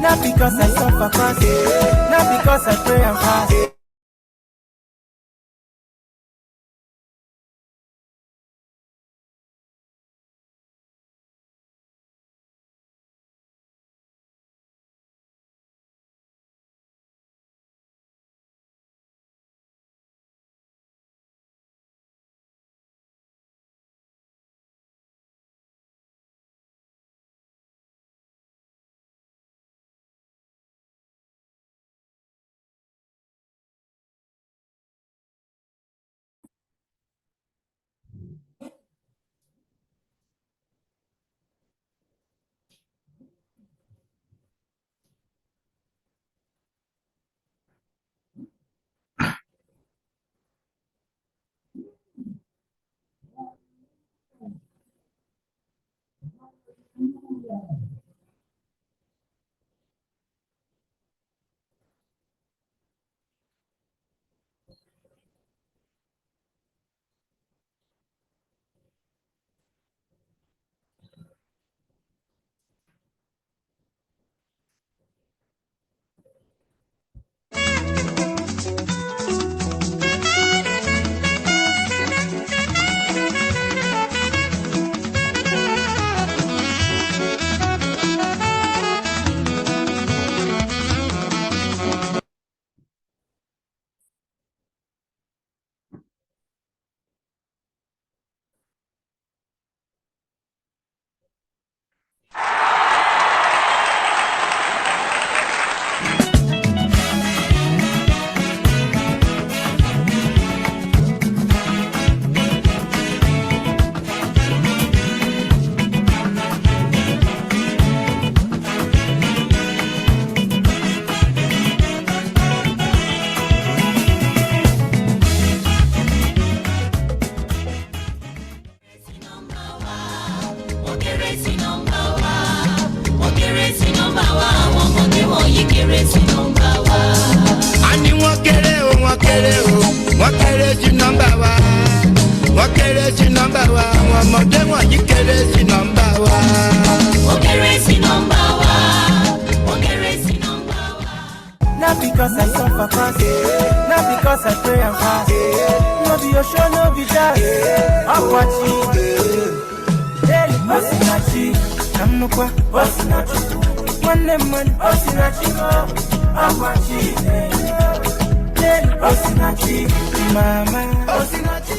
Not because I suffer fast, not because I pray and fast. Not because I suffer fast, not because I pray and fast. No be your show, no be that. I'm watching. Daily, Osinachi. I'm no qua, Osinachi. Man, Osinachi. I'm watching. Daily, Osinachi. Mama, Osinachi.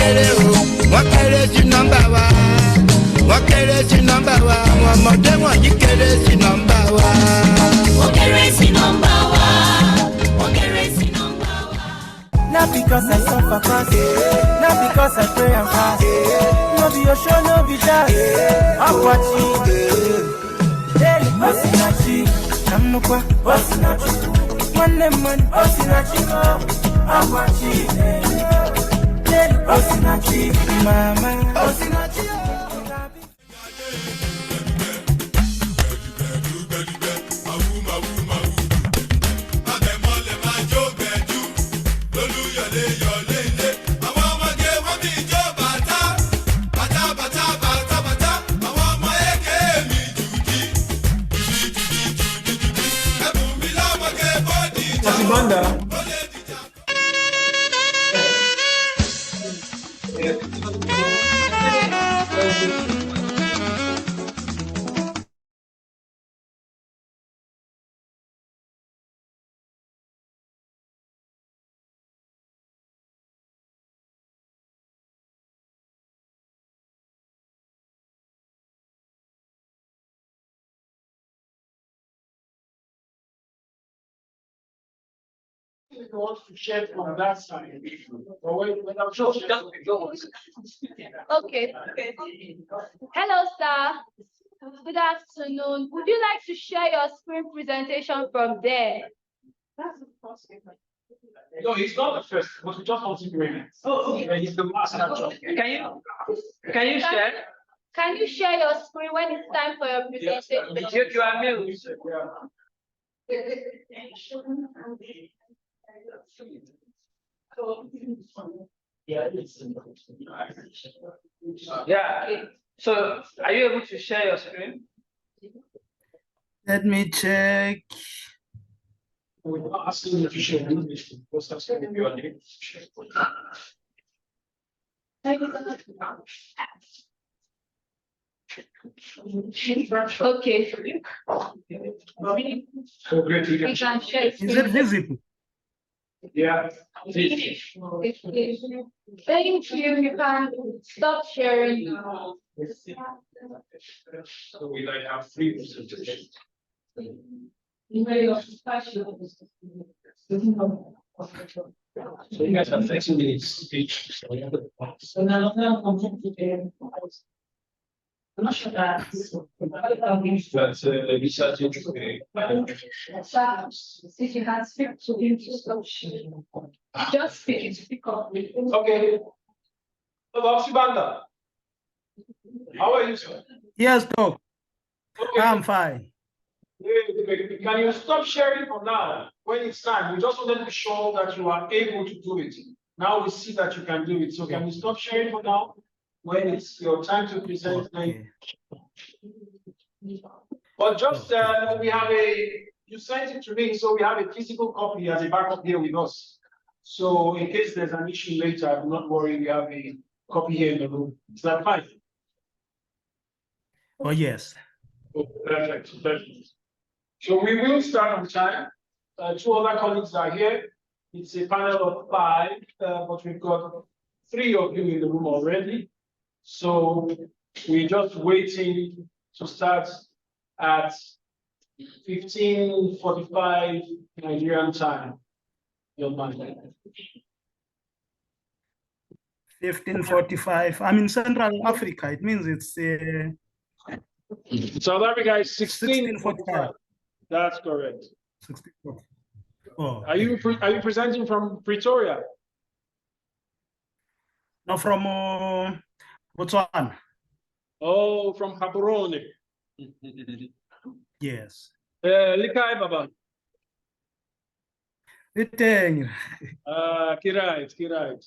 kéré o, wọ́n kéré sí nọ́mbà wa. Wọ́n kéré sí nọ́mbà wa, àwọn ọmọdé wọ̀nyí kéré sí nọ́mbà wa. Wọ́n kéré sí nọ́mbà wa. Wọ́n kéré sí nọ́mbà wa. Not because I suffer fast, not because I pray and fast. No be your show, no be that. I'm watching. Daily, Osinachi, Namukwa, Osinachi. One man, Osinachi, I'm watching. Daily, Osinachi, Mama, Osinachi. wants to share from that side. Okay. Hello, sir. Good afternoon. Would you like to share your screen presentation from there? No, he's not the first, but we just want to bring it. Oh, okay. He's the master. Can you share? Can you share your screen when it's time for your presentation? You are mute. Yeah. So, are you able to share your screen? Let me check. We're not asking you to share English. We're just asking you your name. Okay. So great. We can share. Is it visible? Yeah. Thank you. You can stop sharing now. So we like have 3 presentations. So you guys have 30 minutes each. So now I'm not sure that's research interesting. If you can speak to him to stop sharing. Just speak up. Okay. Hello, Shibanda. How are you, sir? Yes, Doc. Okay. I'm fine. Can you stop sharing for now? When it's time, we just wanted to be sure that you are able to do it. Now we see that you can do it. So can you stop sharing for now? When it's your time to present, Okay. But just we have you sent it to me, so we have a physical copy as a backup here with us. So in case there's an issue later, do not worry, we have a copy here in the room. Is that fine? Oh, yes. Oh, perfect. So we will start on time. 2 other colleagues are here. It's a panel of 5, but we've got 3 of you in the room already. So we're just waiting to start at 15:45 Nigerian time. Your mind. 15:45. I'm in Central Africa. It means it's South Africa is 16:45. That's correct. 16:45. Oh, Are you presenting from Pretoria? no, from Botswana. Oh, from Gaborone. Yes. Likai Baba. Kirait. Kirait.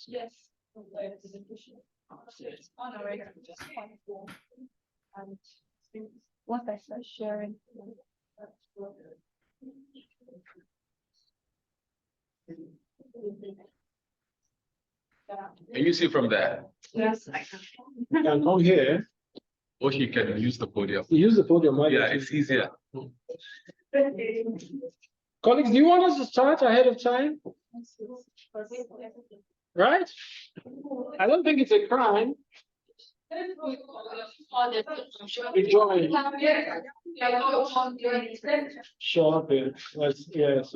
Yes. And once I start sharing. Can you see from there? Yes, I can. You can come here. Or you can use the podium. Use the podium. Right? Yeah, it's easier. Colleagues, do you want us to start ahead of time? Right? I don't think it's a crime. Enjoy. Sure, okay. Yes.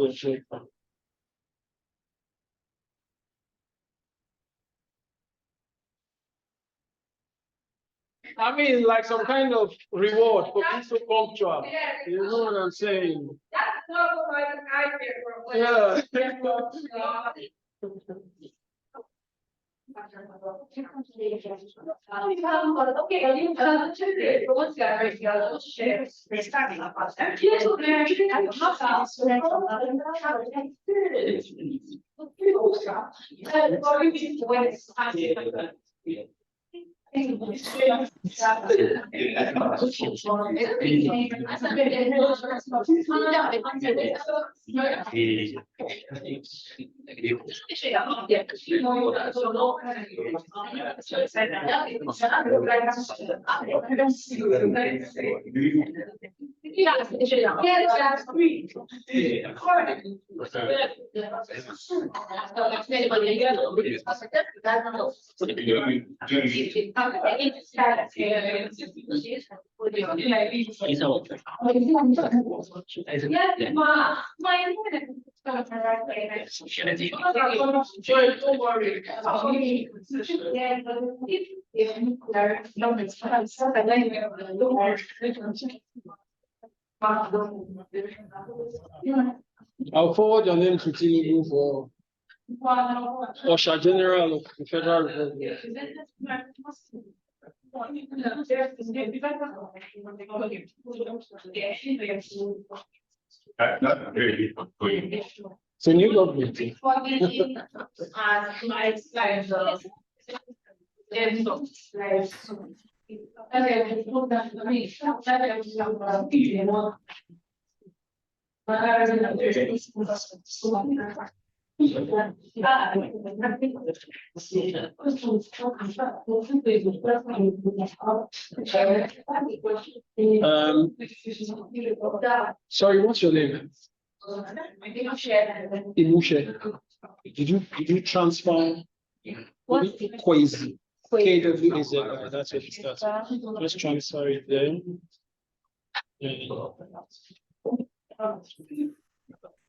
I mean, like some kind of reward for being so punctual. You know what I'm saying? Yeah. Don't worry. I'll forward your name to Tinubu for Usher General of the Federal Republic. It's a new government. Sorry, what's your name? Imushe. Did you transfer Kwezi? KWAZ. That's what it starts. Let's transfer it there.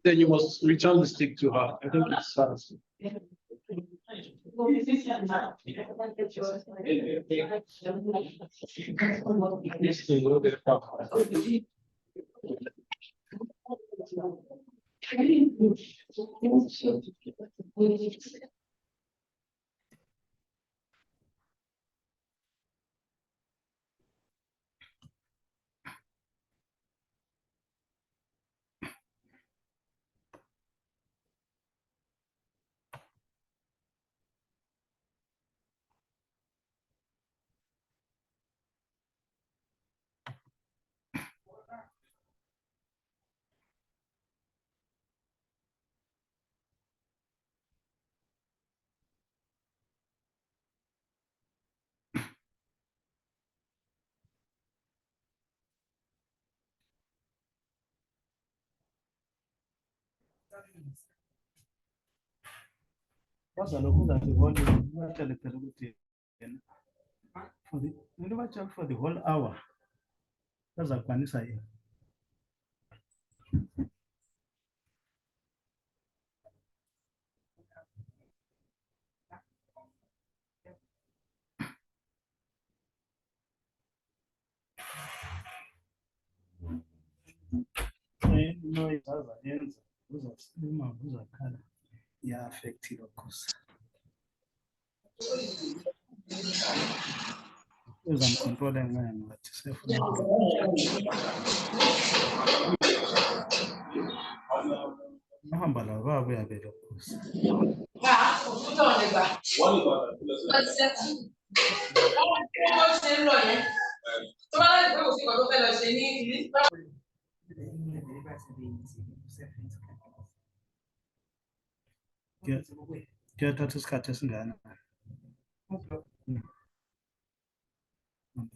Then you must return the stick to her. I think it's fast. Sasa nakuza the whole for the whole hour. Sasa kanisa hii. No, sasa yenza uzasima uzakhala ya affect lokhosa. Uzamcontrola ngani wathi sefuna uhamba la babuya belokhosa. Kuyathatha isikhathi esingana.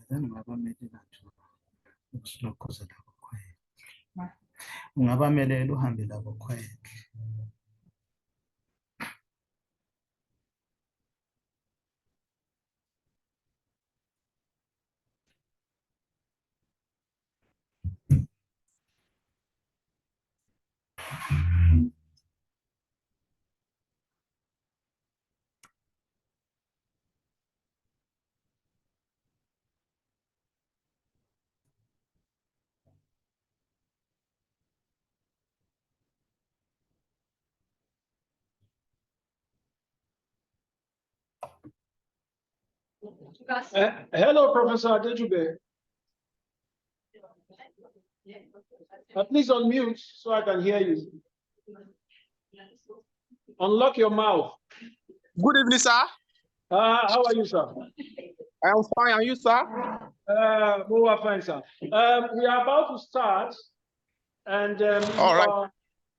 Ungabamelela ukusilokhoza labo quiet. Ungabamelela uhambe labo quiet. Hello, Professor Adejube. Please unmute so I can hear you. Unlock your mouth. Good evening, sir. How are you, sir? I am fine. And you, sir? We are fine, sir. We are about to start, and All right.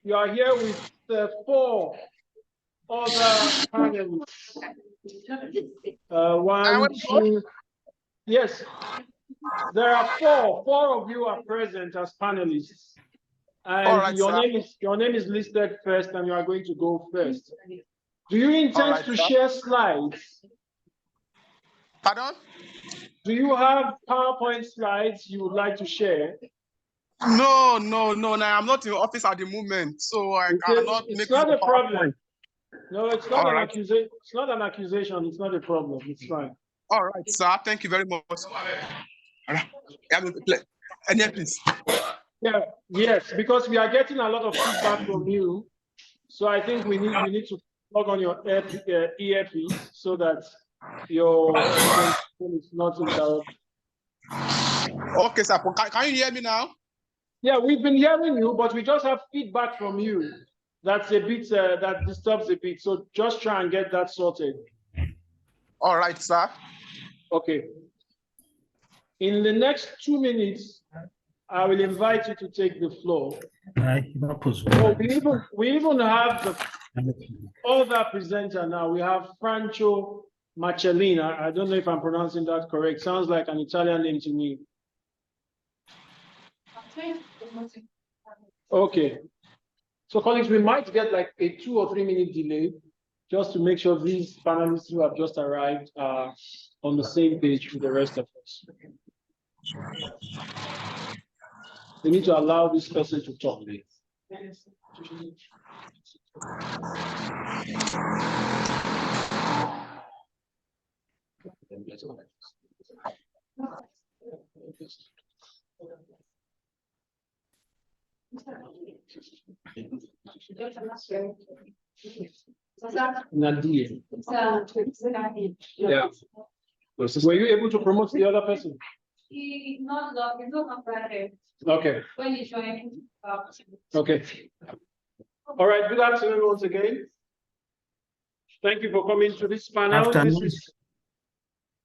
You are here with 4 other panelists. One, two. Yes, there are 4. 4 of you are present as panelists, and right, your name is listed first, and you are going to go first. Do you intend to share slides? Pardon? Do you have PowerPoint slides you would like to share? No. I'm not in office at the moment, so I cannot make It's not a problem. PowerPoint. No, it's not All an right. accusation. It's not an accusation. It's not a problem. It's fine. All right, sir. Thank you very much. Please. Yeah. Yes, because we are getting a lot of feedback from you, so I think we need to plug on your earpiece so that your presentation is not interrupted. Okay, sir. Can you hear me now? Yeah, we've been hearing you, but we just have feedback from you. That's a bit that disturbs a bit. So just try and get that sorted. All right, sir. Okay. In the next 2 minutes, I will invite you to take the floor. We even have the other presenter now. We have Franco Marcellina. I don't know if I'm pronouncing that correct. Sounds like an Italian name to me. Okay. So colleagues, we might get like a 2 or 3 minute delay just to make sure these panelists who have just arrived are on the same page with the rest of us. We need to allow this person to talk. Nadia. Yeah. Were you able to promote the other person? He's not logged. He's not Friday. Okay. When you join. Okay. All right. Good afternoon once again. Thank you for coming to this panel.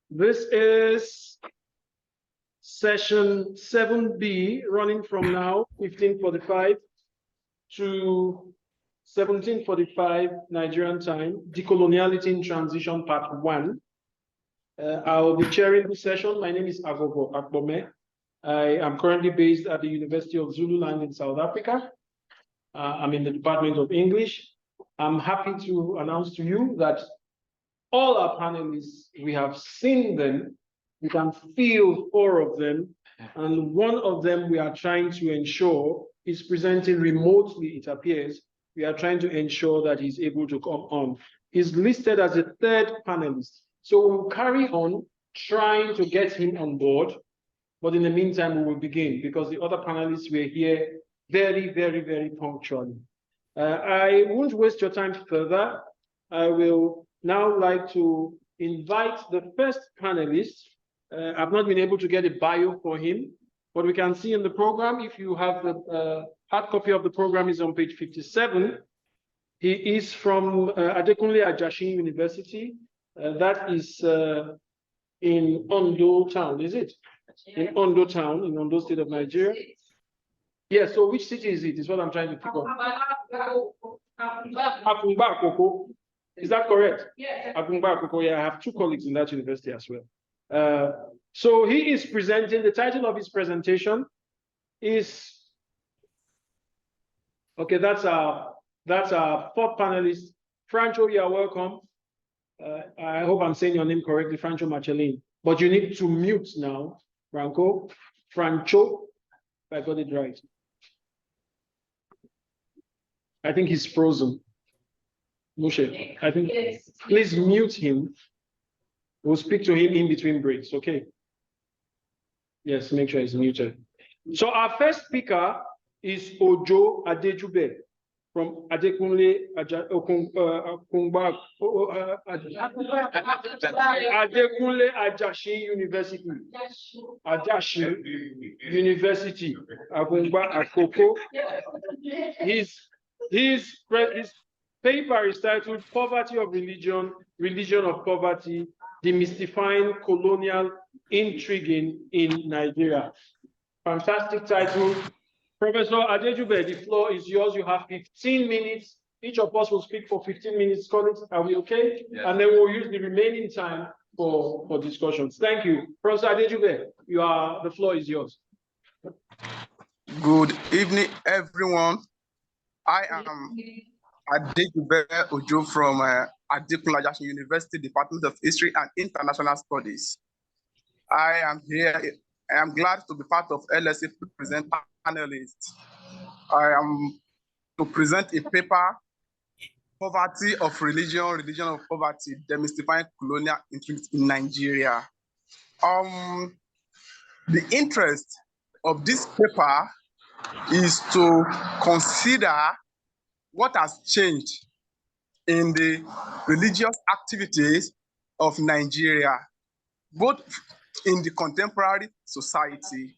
This is session 7B, running from now 15:45 to 17:45 Nigerian time. Decoloniality in Transition, Part 1. I will be chairing this session. My name is Agogo Akbome. I am currently based at the University of Zululand in South Africa. I'm in the Department of English. I'm happy to announce to you that all our panelists, we have seen them. We can feel 4 of them. And one of them we are trying to ensure is presenting remotely, it appears. We are trying to ensure that he's able to come on. He's listed as a 3rd panelist. So we'll carry on trying to get him on board. But in the meantime, we will begin because the other panelists were here very punctually. I won't waste your time further. I will now like to invite the first panelist. I've not been able to get a bio for him, but we can see in the program, if you have the hard copy of the program, is on page 57. He is from Decoloniality University. That is in Ondo town, is it? In Ondo town, in Ondo state of Nigeria. Yeah, so which city is it? Is what I'm trying to pick up. Akumba Akoko. Is that correct? Yeah. Akumba Akoko, yeah, I have 2 colleagues in that university as well. So he is presenting, the title of his presentation is, okay, that's our 4th panelist. Franco, you are welcome. I hope I'm saying your name correctly, Franco Marcellin. But you need to mute now, Franco, if I got it right. I think he's frozen. Moshe, I think, Yes. Please mute him. We'll speak to him in between breaks, okay? Yes, make sure he's muted. So our first speaker is Ojo Adejube. from Adekunle Adekunle Ajashi University. Ajashi University, Agungba Akoko. His paper is titled Poverty of Religion, Religion of Poverty, Demystifying Colonial Intriguing in Nigeria. Fantastic title. Professor Adejube, the floor is yours. You have 15 minutes. Each of us will speak for 15 minutes. Colleagues, are we okay? Yes. And then we'll use the remaining time for discussions. Thank you. Professor Adejube, the floor is yours. Good evening, everyone. I am Adejube Ojo from Decoloniality University, Department of History and International Studies. I am here. I am glad to be part of LSE present panelists. I am to present a paper, Poverty of Religion, Religion of Poverty, Demystifying Colonial Intrigues in Nigeria. The interest of this paper is to consider what has changed in the religious activities of Nigeria, both in the contemporary society.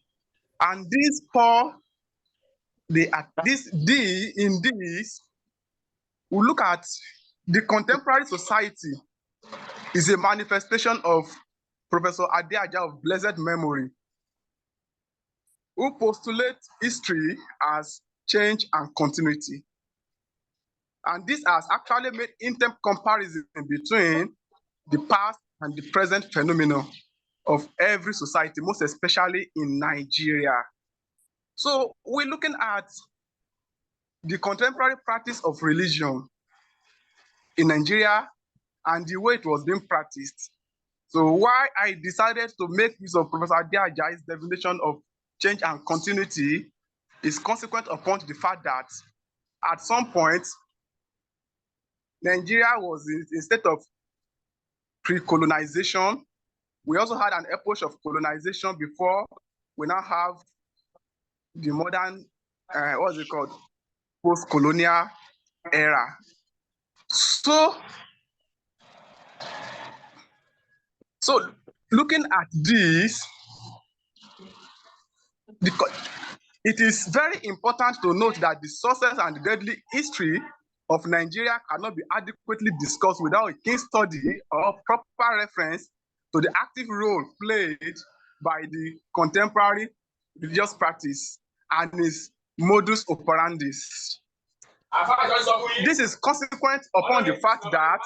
And this we look at the contemporary society is a manifestation of Professor Adeaja of blessed memory, who postulates history as change and continuity. And this has actually made in-depth comparison between the past and the present phenomenon of every society, most especially in Nigeria. So we're looking at the contemporary practice of religion in Nigeria and the way it was being practiced. So why I decided to make use of Professor Adeaja's definition of change and continuity is consequent upon the fact that at some point, Nigeria was in a state of pre-colonization. We also had an epoch of colonization before we now have the modern, what's it called, post-colonial era. So looking at this, it is very important to note that the sources and the deadly history of Nigeria cannot be adequately discussed without a keen study or proper reference to the active role played by the contemporary religious practice and its modus operandi. This is consequent upon the fact that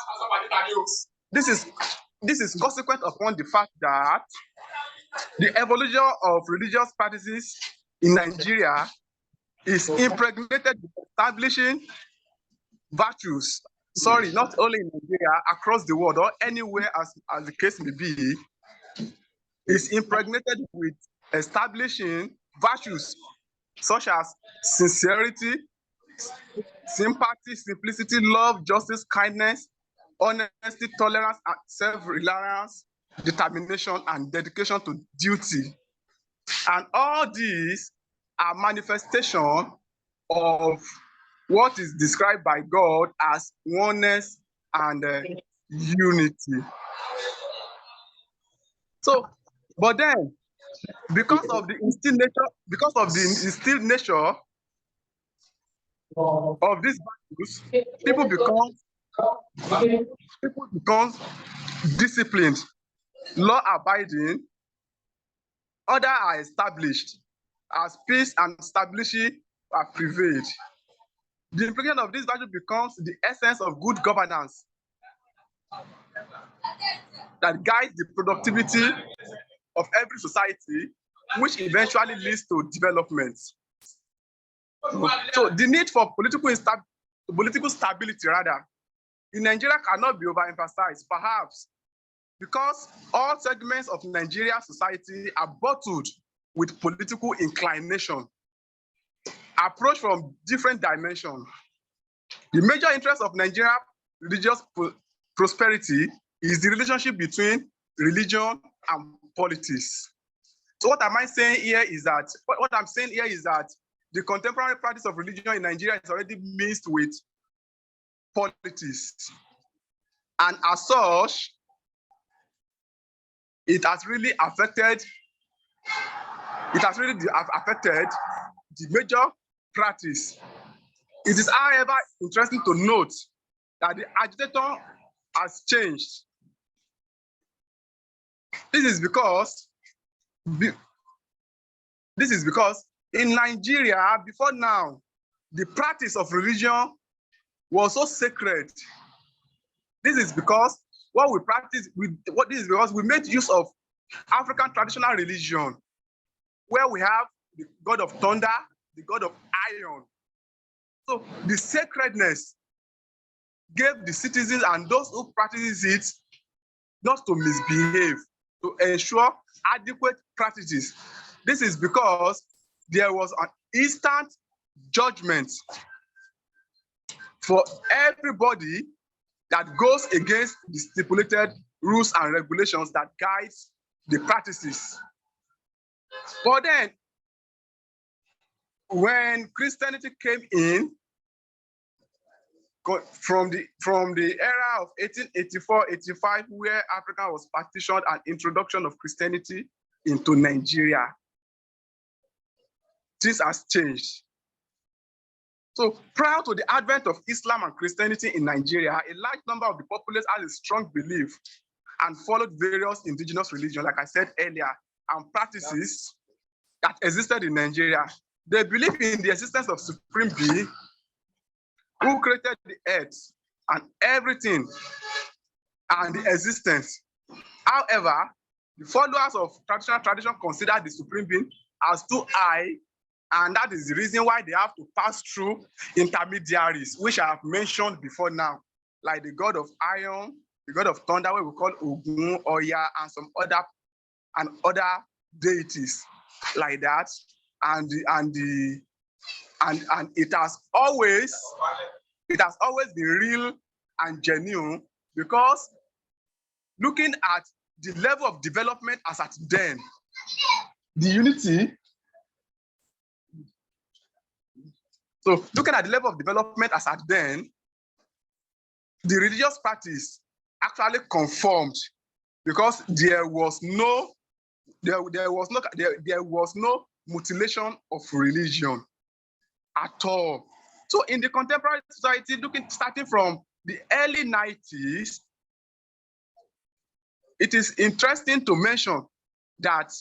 the evolution of religious practices in Nigeria is impregnated with establishing virtues, not only in Nigeria, across the world or anywhere as the case may be, is impregnated with establishing virtues such as sincerity, sympathy, simplicity, love, justice, kindness, honesty, tolerance, self-reliance, determination, and dedication to duty. And all these are manifestations of what is described by God as oneness and unity. So, but then, because of the instilled nature of these values, people become disciplined, law-abiding. Others are established as peace and stability are prevailed. The implication of this value becomes the essence of good governance that guides the productivity of every society, which eventually leads to development. So the need for political stability, rather, in Nigeria cannot be overemphasized, perhaps because all segments of Nigerian society are bottled with political inclination, approach from different dimensions. The major interest of Nigerian religious prosperity is the relationship between religion and politics. So what I'm saying here is that the contemporary practice of religion in Nigeria is already mixed with politics. And as such, it has really affected the major practice. It is, however, interesting to note that the agitator has changed. This is because in Nigeria, before now, the practice of religion was so sacred. This is because what we practice, this is because we made use of African traditional religion, where we have the god of thunder, the god of iron. So the sacredness gave the citizens and those who practice it not to misbehave, to ensure adequate practices. This is because there was an instant judgment for everybody that goes against the stipulated rules and regulations that guides the practices. But then, when Christianity came in, from the era of 1884-85, where Africa was partitioned, and introduction of Christianity into Nigeria, this has changed. So prior to the advent of Islam and Christianity in Nigeria, a large number of the populace had a strong belief and followed various indigenous religions, like I said earlier, and practices that existed in Nigeria. They believe in the existence of Supreme Being who created the earth and everything and the existence. However, the followers of tradition consider the Supreme Being as too high, and that is the reason why they have to pass through intermediaries, which I have mentioned before now, like the god of iron, the god of thunder, what we call Ogun, Oya, and some other deities like that. And it has always been real and genuine, because looking at the level of development as at then, the unity. So looking at the level of development as at then, the religious practice actually conformed, because there was no mutilation of religion at all. So in the contemporary society, starting from the early 90s, it is interesting to mention that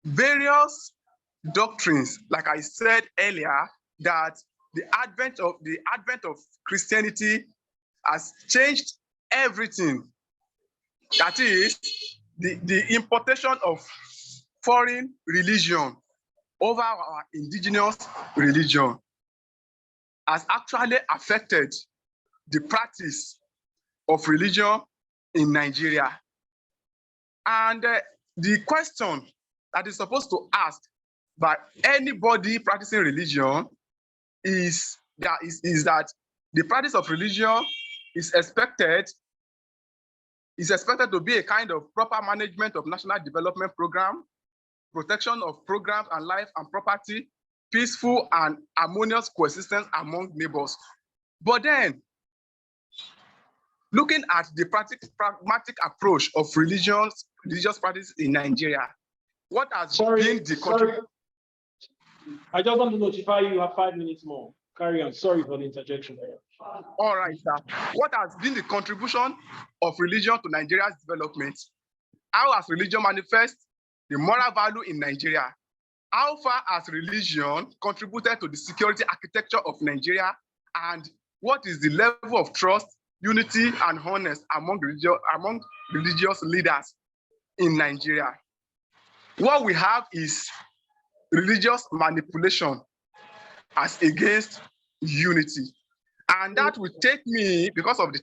various doctrines, like I said earlier, that the advent of Christianity has changed everything. That is, the importation of foreign religion over our indigenous religion has actually affected the practice of religion in Nigeria. And the question that is supposed to ask by anybody practicing religion is that the practice of religion is expected to be a kind of proper management of national development program, protection of programs and life and property, peaceful and harmonious coexistence among neighbors. But then, looking at the pragmatic approach of religious practice in Nigeria, what has been the contribution? I just want to notify you have 5 minutes more. Carry on. Sorry for the interjection. All right, sir. What has been the contribution of religion to Nigeria's development? How has religion manifest the moral value in Nigeria? How far has religion contributed to the security architecture of Nigeria? And what is the level of trust, unity, and honest among religious leaders in Nigeria? What we have is religious manipulation as against unity. And that would take me, because of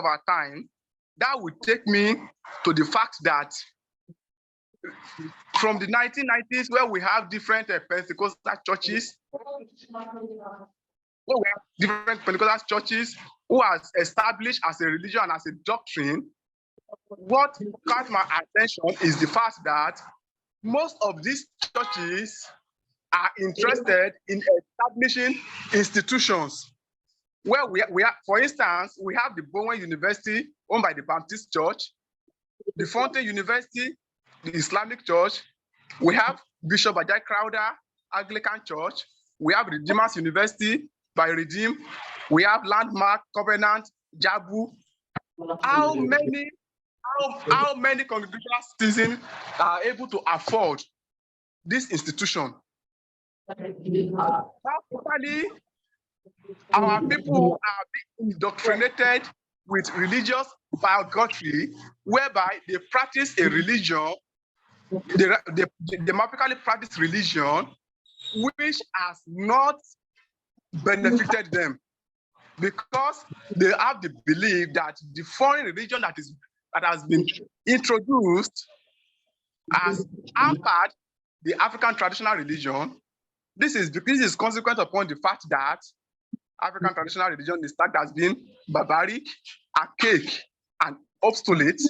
our time, that would take me to the fact that from the 1990s, where we have different Pentecostal churches, who has established as a religion and as a doctrine, what caught my attention is the fact that most of these churches are interested in establishing institutions where we are, for instance, we have the Bowen University owned by the Baptist Church, the Fountain University, the Islamic Church, we have Bishop Ajay Crowder, Anglican Church, we have Redeemers University by Redeem, we have Landmark, Covenant, Jabu. How many congregational citizens are able to afford this institution? Practically, our people are being indoctrinated with religious biography, whereby they practice a religion, they democratically practice religion, which has not benefited them, because they have the belief that the foreign religion that has been introduced has hampered the African traditional religion. This is consequent upon the fact that African traditional religion is tagged as being barbaric, archaic, and obsolete.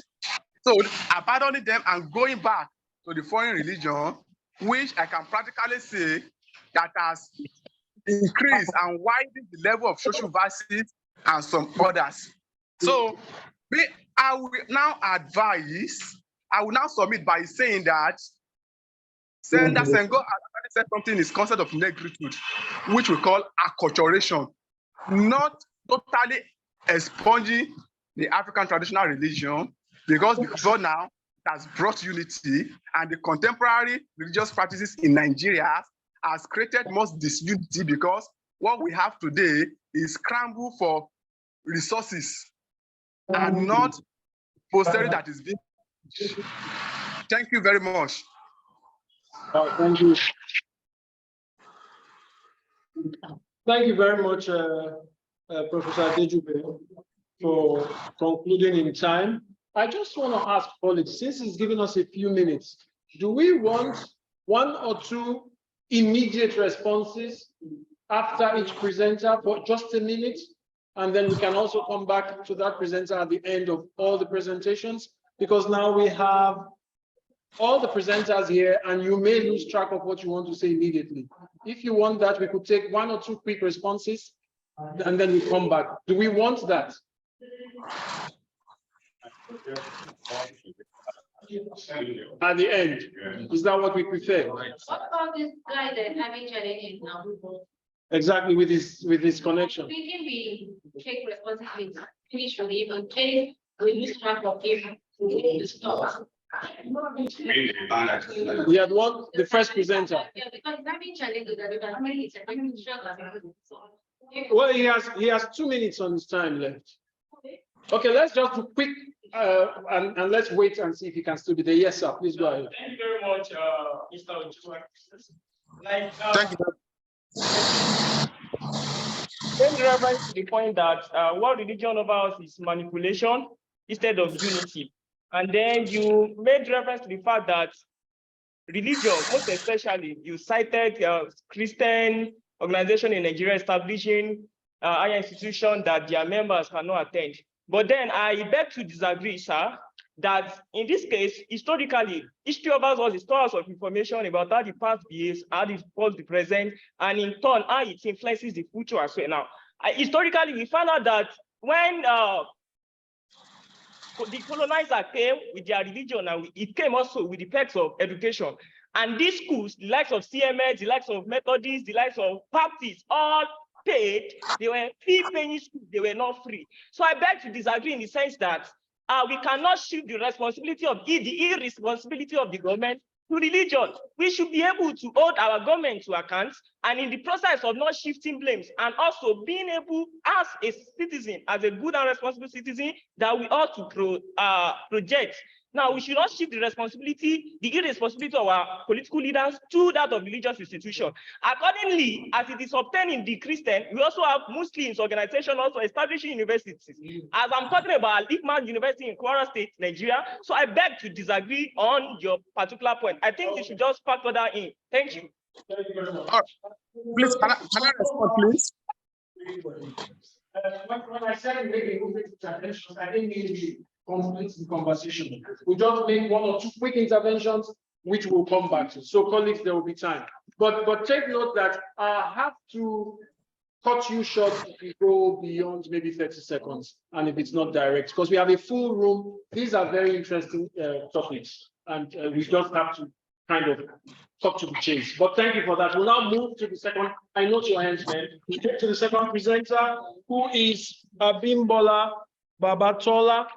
So abandoning them and going back to the foreign religion, which I can practically say that has increased and widened the level of social vices and some others. So I will now submit by saying that Senator Senghor has said something in his concept of negritude, which we call acculturation, not totally expunging the African traditional religion, because before now it has brought unity, and the contemporary religious practices in Nigeria has created most disunity, because what we have today is scramble for resources and not posterity that is being. Thank you very much. Thank you. Thank you very much, Professor Adejube, for concluding in time. I just want to ask colleagues, since he's giving us a few minutes, do we want 1 or 2 immediate responses after each presenter for just a minute? And then we can also come back to that presenter at the end of all the presentations, because now we have all the presenters here and you may lose track of what you want to say immediately. If you want that, we could take 1 or 2 quick responses and then we come back. Do we want that? At the end, is that what we prefer? What about this guy that having challenges now? Exactly, with his connection. Thinking we take responsibility initially, but case we lose track of him to stop. We had one, the first presenter. Yeah, because having challenges that Well, he has 2 minutes on his time left. Okay, let's just do quick and let's wait and see if he can still be there. Yes, sir. Please go ahead. Thank you very much, Mr. Ojukwu. Thank you. Made reference to the point that what religion of ours is manipulation instead of unity. And then you made reference to the fact that religion, most especially, you cited Christian organization in Nigeria establishing higher institution that their members cannot attend. But then I beg to disagree, sir, that in this case, historically, history of us was a source of information about how the past behaves, how it follows the present, and in turn, how it influences the future as well. Now, historically, we found out that when the colonizer came with their religion, and it came also with the perks of education. And these schools, the likes of CMS, the likes of Methodists, the likes of Baptists, all paid. They were fee-paying schools, they were not free. So I beg to disagree in the sense that we cannot shift the responsibility of the irresponsibility of the government to religion. We should be able to hold our government to account, and in the process of not shifting blames, and also being able as a citizen, as a good and responsible citizen, that we ought to project. Now, we should not shift the responsibility, the irresponsibility of our political leaders to that of religious institution. Accordingly, as it is obtained in the Christian, we also have Muslims organization also establishing universities. As I'm talking about Al-Iqman University in Kwara State, Nigeria, so I beg to disagree on your particular point. I think you should just factor that in. Thank you. Thank you very much. Please, can I respond, please? When I said making interventions, I didn't mean complete the conversation. We just make 1 or 2 quick interventions, which we'll come back to. So, colleagues, there will be time. But take note that I have to cut you short if you go beyond maybe 30 seconds, and if it's not direct, because we have a full room. These are very interesting topics, and we just have to kind of talk to the chase. But thank you for that. We'll now move to the second. I note your hands, man. We get to the second presenter, who is Abimbola Babatola.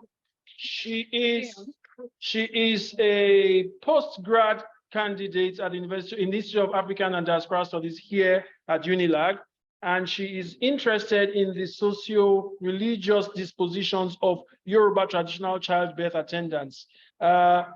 She is a post-grad candidate at the Institute of African and Diaspora Studies here at UNILAG, and she is interested in the socio-religious dispositions of Yoruba traditional childbirth attendants.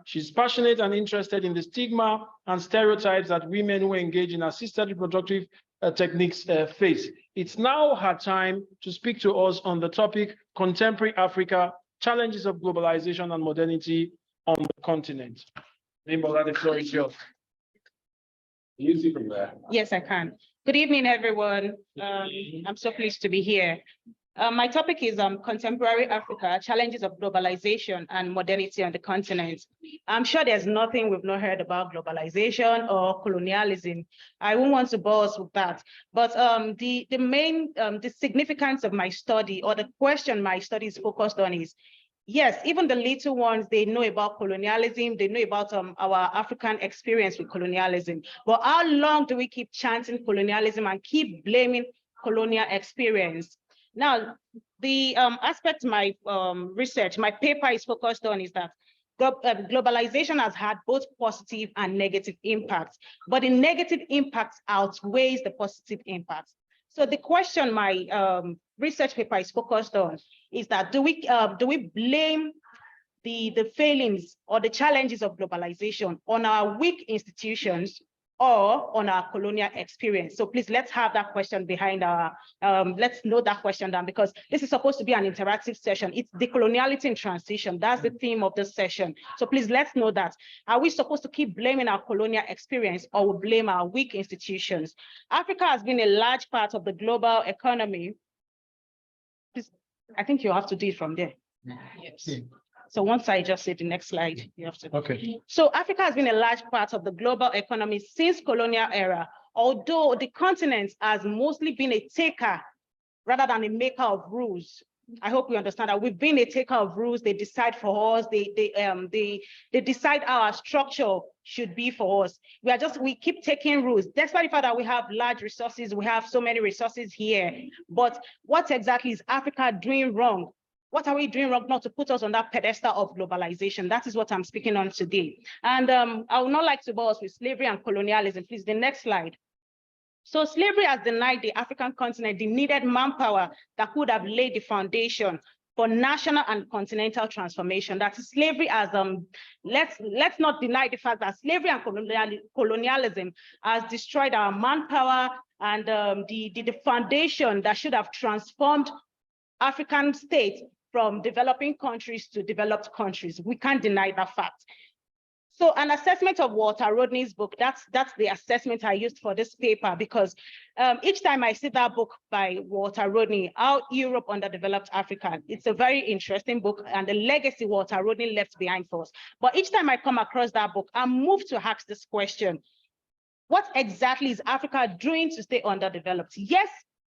She's passionate and interested in the stigma and stereotypes that women who engage in assisted reproductive techniques face. It's now her time to speak to us on the topic, Contemporary Africa, Challenges of Globalization and Modernity on the Continent. Bimbola, the floor is yours. Easy from there. Yes, I can. Good evening, everyone. I'm so pleased to be here. My topic is Contemporary Africa, Challenges of Globalization and Modernity on the Continent. I'm sure there's nothing we've not heard about globalization or colonialism. I won't want to bore us with that. But the significance of my study, or the question my study is focused on, is, yes, even the little ones, they know about colonialism, they know about our African experience with colonialism. But how long do we keep chanting colonialism and keep blaming colonial experience? Now, the aspect my research, my paper is focused on is that globalization has had both positive and negative impacts, but the negative impacts outweighs the positive impacts. So the question my research paper is focused on is that do we blame the failings or the challenges of globalization on our weak institutions or on our colonial experience? So please, let's have that question behind our, let's note that question down, because this is supposed to be an interactive session. It's decoloniality in transition. That's the theme of this session. So please, let's know that. Are we supposed to keep blaming our colonial experience, or we blame our weak institutions? Africa has been a large part of the global economy. Please, I think you have to do it from there. Yes. So once I just say the next slide, you have to. Okay. So Africa has been a large part of the global economy since colonial era, although the continent has mostly been a taker rather than a maker of rules. I hope we understand that we've been a taker of rules. They decide for us. They decide how our structure should be for us. We keep taking rules, despite the fact that we have large resources. We have so many resources here. But what exactly is Africa doing wrong? What are we doing wrong not to put us on that pedestal of globalization? That is what I'm speaking on today. And I would not like to bore us with slavery and colonialism. Please, the next slide. So slavery has denied the African continent the needed manpower that could have laid the foundation for national and continental transformation. That is, slavery has, let's not deny the fact that slavery and colonialism has destroyed our manpower and the foundation that should have transformed African states from developing countries to developed countries. We can't deny that fact. So an assessment of Walter Rodney's book, that's the assessment I used for this paper, because each time I see that book by Walter Rodney, How Europe Underdeveloped Africa, it's a very interesting book and the legacy Walter Rodney left behind for us. But each time I come across that book, I'm moved to ask this question: what exactly is Africa doing to stay underdeveloped? Yes,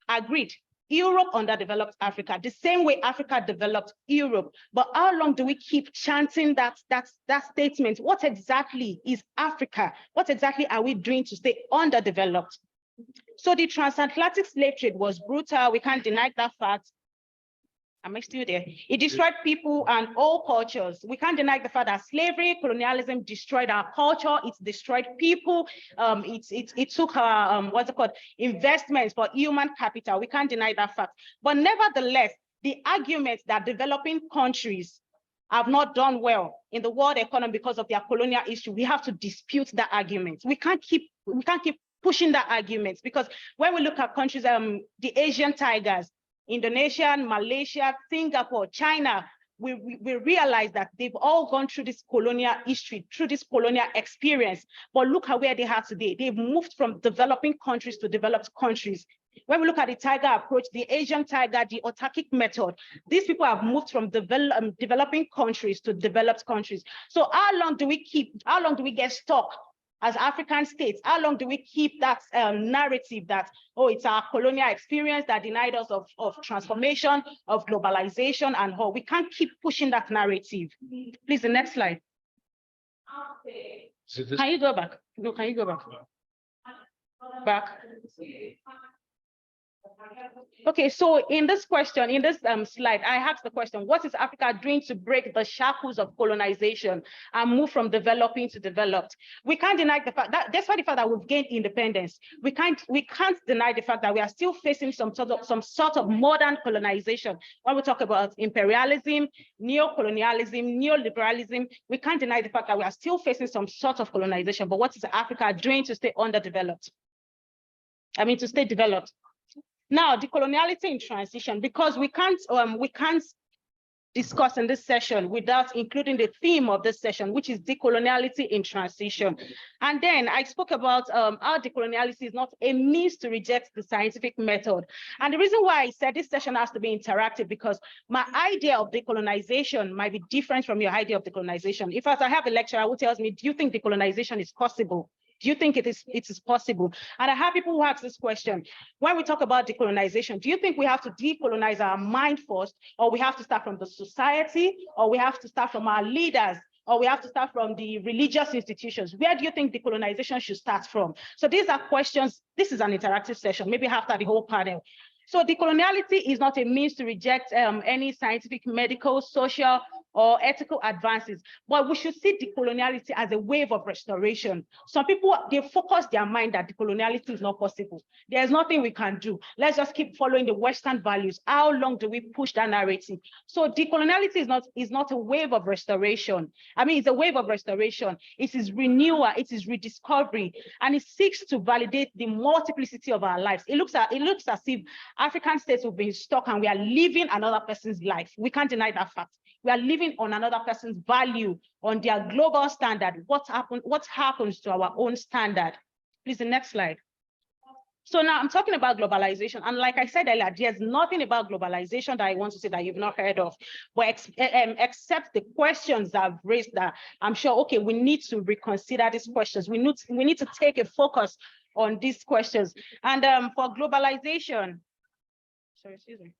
agreed. Europe underdeveloped Africa, the same way Africa developed Europe. But how long do we keep chanting that statement? What exactly is Africa? What exactly are we doing to stay underdeveloped? So the transatlantic slave trade was brutal. We can't deny that fact. Am I still there? It destroyed people and all cultures. We can't deny the fact that slavery, colonialism destroyed our culture. It destroyed people. It took our, investments for human capital. We can't deny that fact. But nevertheless, the argument that developing countries have not done well in the world economy because of their colonial issue, we have to dispute that argument. We can't keep pushing that argument, because when we look at countries, the Asian tigers, Indonesia, Malaysia, Singapore, China, we realize that they've all gone through this colonial history, through this colonial experience. But look at where they are today. They've moved from developing countries to developed countries. When we look at the tiger approach, the Asian tiger, the autarkic method, these people have moved from developing countries to developed countries. So how long do we get stuck as African states? How long do we keep that narrative that, oh, it's our colonial experience that denied us of transformation, of globalization, and how we can't keep pushing that narrative? Please, the next slide. Can you go back? No, can you go back? Back. Okay, so in this question, in this slide, I asked the question, what is Africa doing to break the shackles of colonization and move from developing to developed? We can't deny the fact that, despite the fact that we've gained independence, we can't deny the fact that we are still facing some sort of modern colonization. When we talk about imperialism, neo-colonialism, neoliberalism, we can't deny the fact that we are still facing some sort of colonization. But what is Africa doing to stay underdeveloped? I mean, to stay developed. Now, decoloniality in transition, because we can't discuss in this session without including the theme of this session, which is decoloniality in transition. And then I spoke about how decoloniality is not a means to reject the scientific method. And the reason why I said this session has to be interactive, because my idea of decolonization might be different from your idea of decolonization. If as I have a lecturer who tells me, do you think decolonization is possible? Do you think it is possible? And I have people who ask this question. When we talk about decolonization, do you think we have to decolonize our mind first, or we have to start from the society, or we have to start from our leaders, or we have to start from the religious institutions? Where do you think decolonization should start from? So these are questions. This is an interactive session, maybe after the whole panel. So decoloniality is not a means to reject any scientific, medical, social, or ethical advances, but we should see decoloniality as a wave of restoration. Some people, they focus their mind that decoloniality is not possible. There's nothing we can do. Let's just keep following the Western values. How long do we push that narrative? So decoloniality is not a wave of restoration. I mean, it's a wave of restoration. It is renewal, it is rediscovery, and it seeks to validate the multiplicity of our lives. It looks as if African states have been stuck and we are living another person's life. We can't deny that fact. We are living on another person's value, on their global standard. What happens to our own standard? Please, the next slide. So now I'm talking about globalization. And like I said earlier, there's nothing about globalization that I want to say that you've not heard of, but except the questions that I've raised that I'm sure, okay, we need to reconsider these questions. We need to take a focus on these questions. And for globalization, sorry, excuse me.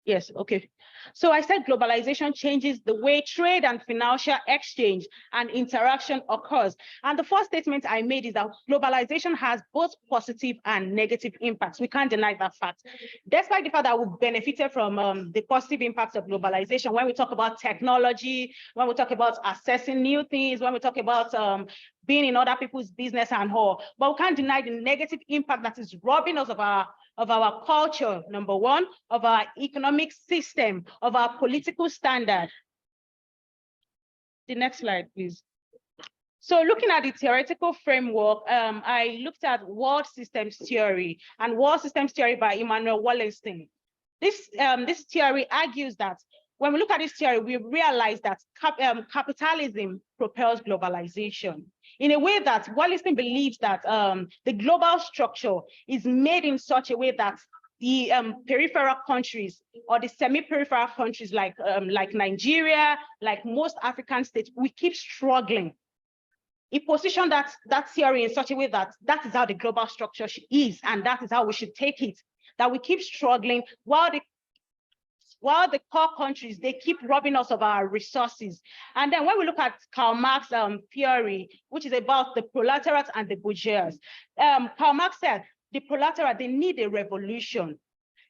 Yes, okay. So I said globalization changes the way trade and financial exchange and interaction occurs. And the first statement I made is that globalization has both positive and negative impacts. We can't deny that fact. Despite the fact that we've benefited from the positive impacts of globalization, when we talk about technology, when we talk about accessing new things, when we talk about being in other people's business and all, but we can't deny the negative impact that is robbing us of our culture, number one, of our economic system, of our political standard. The next slide, please. So looking at the theoretical framework, I looked at world systems theory and world systems theory by Immanuel Wallenstein. This theory argues that when we look at this theory, we realize that capitalism propels globalization in a way that Wallenstein believes that the global structure is made in such a way that the peripheral countries or the semi-peripheral countries like Nigeria, like most African states, we keep struggling. He positioned that theory in such a way that that is how the global structure is, and that is how we should take it, that we keep struggling while the core countries, they keep robbing us of our resources. And then when we look at Karl Marx theory, which is about the proletariat and the bourgeois, Karl Marx said, the proletariat, they need a revolution.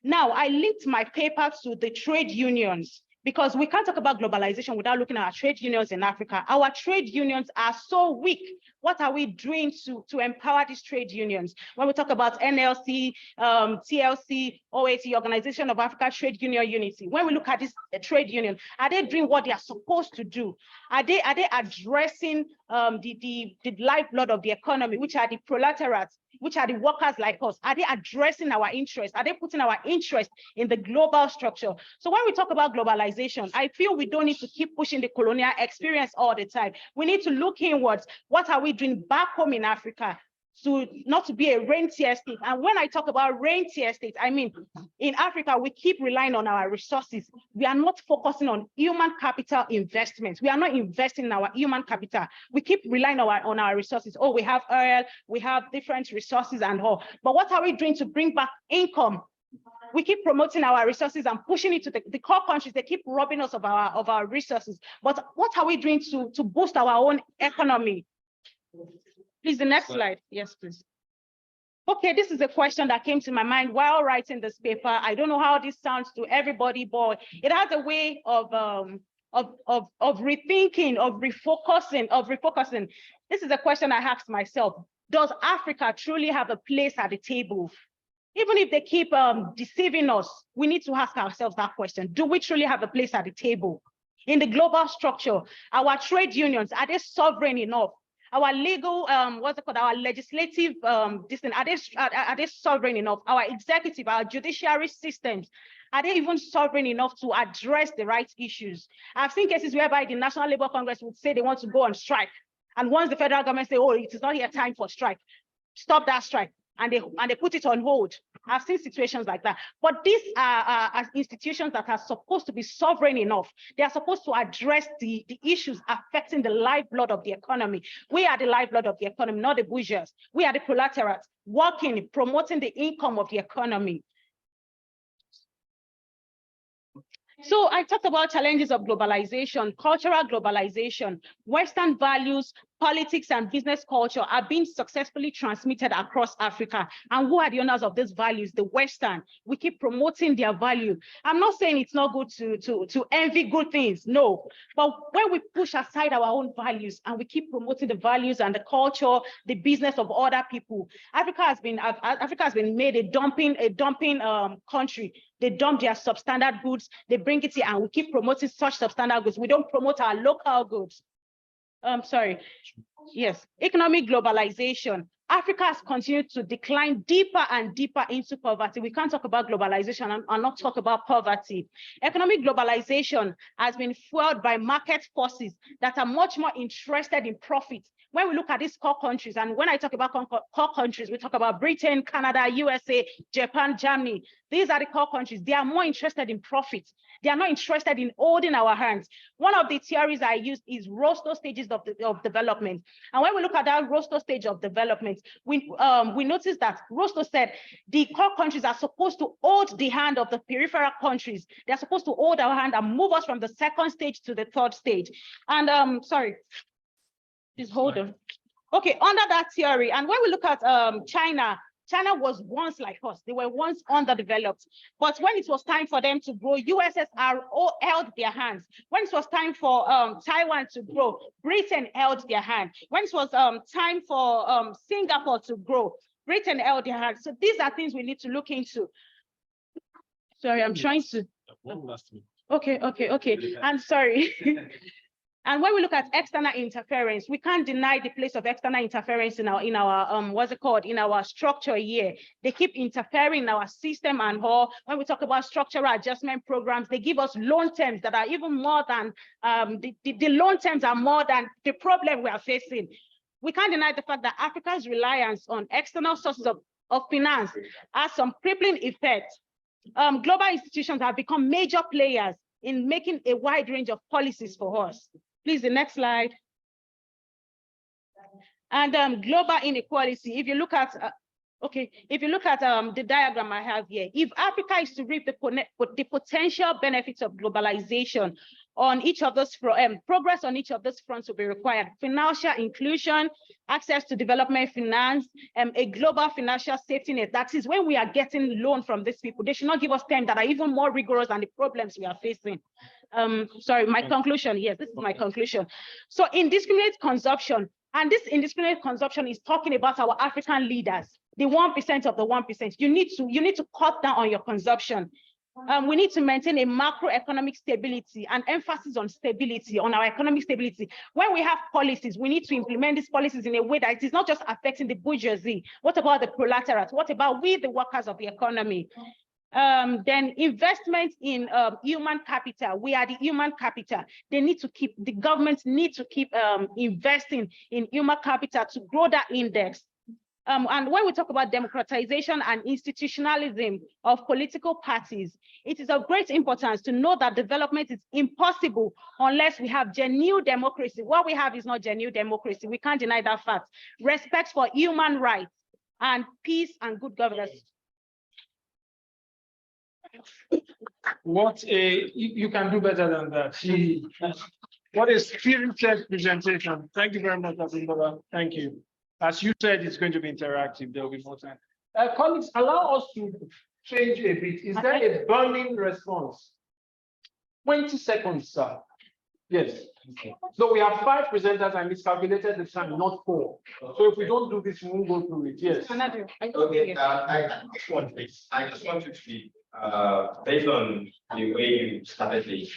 Now, I linked my paper to the trade unions, because we can't talk about globalization without looking at our trade unions in Africa. Our trade unions are so weak. What are we doing to empower these trade unions? When we talk about NLC, TLC, OAT, Organization of Africa Trade Union Unity, when we look at this trade union, are they doing what they are supposed to do? Are they addressing the lifeblood of the economy, which are the proletariat, which are the workers like us? Are they addressing our interests? Are they putting our interest in the global structure? So when we talk about globalization, I feel we don't need to keep pushing the colonial experience all the time. We need to look inwards. What are we doing back home in Africa not to be a rentier state? And when I talk about rentier state, I mean In Africa, we keep relying on our resources. We are not focusing on human capital investments. We are not investing in our human capital. We keep relying on our resources. Oh, we have oil, we have different resources and all. But what are we doing to bring back income? We keep promoting our resources and pushing it to the core countries. They keep robbing us of our resources. But what are we doing to boost our own economy? Please, the next slide. Yes, please. Okay, this is a question that came to my mind while writing this paper. I don't know how this sounds to everybody, but it has a way of rethinking, of refocusing. This is a question I asked myself. Does Africa truly have a place at the table? Even if they keep deceiving us, we need to ask ourselves that question. Do we truly have a place at the table? In the global structure, our trade unions, are they sovereign enough? Our legal, our legislative, are they sovereign enough? Our executive, our judiciary systems, are they even sovereign enough to address the right issues? I've seen cases whereby the National Labour Congress would say they want to go on strike. And once the federal government say, oh, it is not yet time for strike, stop that strike. And they put it on hold. I've seen situations like that. But these are institutions that are supposed to be sovereign enough. They are supposed to address the issues affecting the lifeblood of the economy. We are the lifeblood of the economy, not the bourgeois. We are the proletariat, working, promoting the income of the economy. So I talked about challenges of globalization, cultural globalization, Western values, politics and business culture are being successfully transmitted across Africa. And who are the owners of these values? The Western. We keep promoting their value. I'm not saying it's not good to envy good things, no. But when we push aside our own values and we keep promoting the values and the culture, the business of other people, Africa has been made a dumping country. They dump their substandard goods, they bring it here, and we keep promoting such substandard goods. We don't promote our local goods. Yes, economic globalization. Africa has continued to decline deeper and deeper into poverty. We can't talk about globalization and not talk about poverty. Economic globalization has been fueled by market forces that are much more interested in profit. When we look at these core countries, and when I talk about core countries, we talk about Britain, Canada, USA, Japan, Germany. These are the core countries. They are more interested in profit. They are not interested in holding our hands. One of the theories I use is Rostow stages of development. And when we look at that Rostow stage of development, we notice that Rostow said the core countries are supposed to hold the hand of the peripheral countries. They're supposed to hold our hand and move us from the second stage to the third stage. And please hold on. Okay, under that theory, and when we look at China was once like us. They were once underdeveloped. But when it was time for them to grow, USSR held their hands. When it was time for Taiwan to grow, Britain held their hand. When it was time for Singapore to grow, Britain held their hand. So these are things we need to look into. Sorry, I'm trying to. Okay. I'm sorry. And when we look at external interference, we can't deny the place of external interference in our in our structure here. They keep interfering in our system and all. When we talk about structural adjustment programs, they give us loan terms that are even more than the loan terms are more than the problem we are facing. We can't deny the fact that Africa's reliance on external sources of finance has some crippling effect. Global institutions have become major players in making a wide range of policies for us. Please, the next slide. And global inequality. If you look at, the diagram I have here, if Africa is to reap the potential benefits of globalization on each of those progress on each of those fronts will be required. Financial inclusion, access to development finance, a global financial safety net. That is when we are getting loan from these people. They should not give us terms that are even more rigorous than the problems we are facing. Sorry, my conclusion. Yes, this is my conclusion. So indiscriminate consumption, and this indiscriminate consumption is talking about our African leaders, the 1% of the 1%. You need to cut down on your consumption. We need to maintain a macroeconomic stability and emphasis on stability, on our economic stability. When we have policies, we need to implement these policies in a way that it is not just affecting the bourgeoisie. What about the proletariat? What about we, the workers of the economy? Then investment in human capital. We are the human capital. The governments need to keep investing in human capital to grow that index. And when we talk about democratization and institutionalism of political parties, it is of great importance to know that development is impossible unless we have genuine democracy. What we have is not genuine democracy. We can't deny that fact. Respect for human rights and peace and good governance. What you can do better than that. What a spirited presentation. Thank you very much, Abimbola. Thank you. As you said, it's going to be interactive. There will be more time. Colleagues, allow us to change a bit. Is there a burning response? 20 seconds, sir. Yes. Okay. So we have 5 presenters and miscalculated the time, not 4. So if we don't do this, we won't go through it. Yes. Okay. I just want you to be based on the way you started the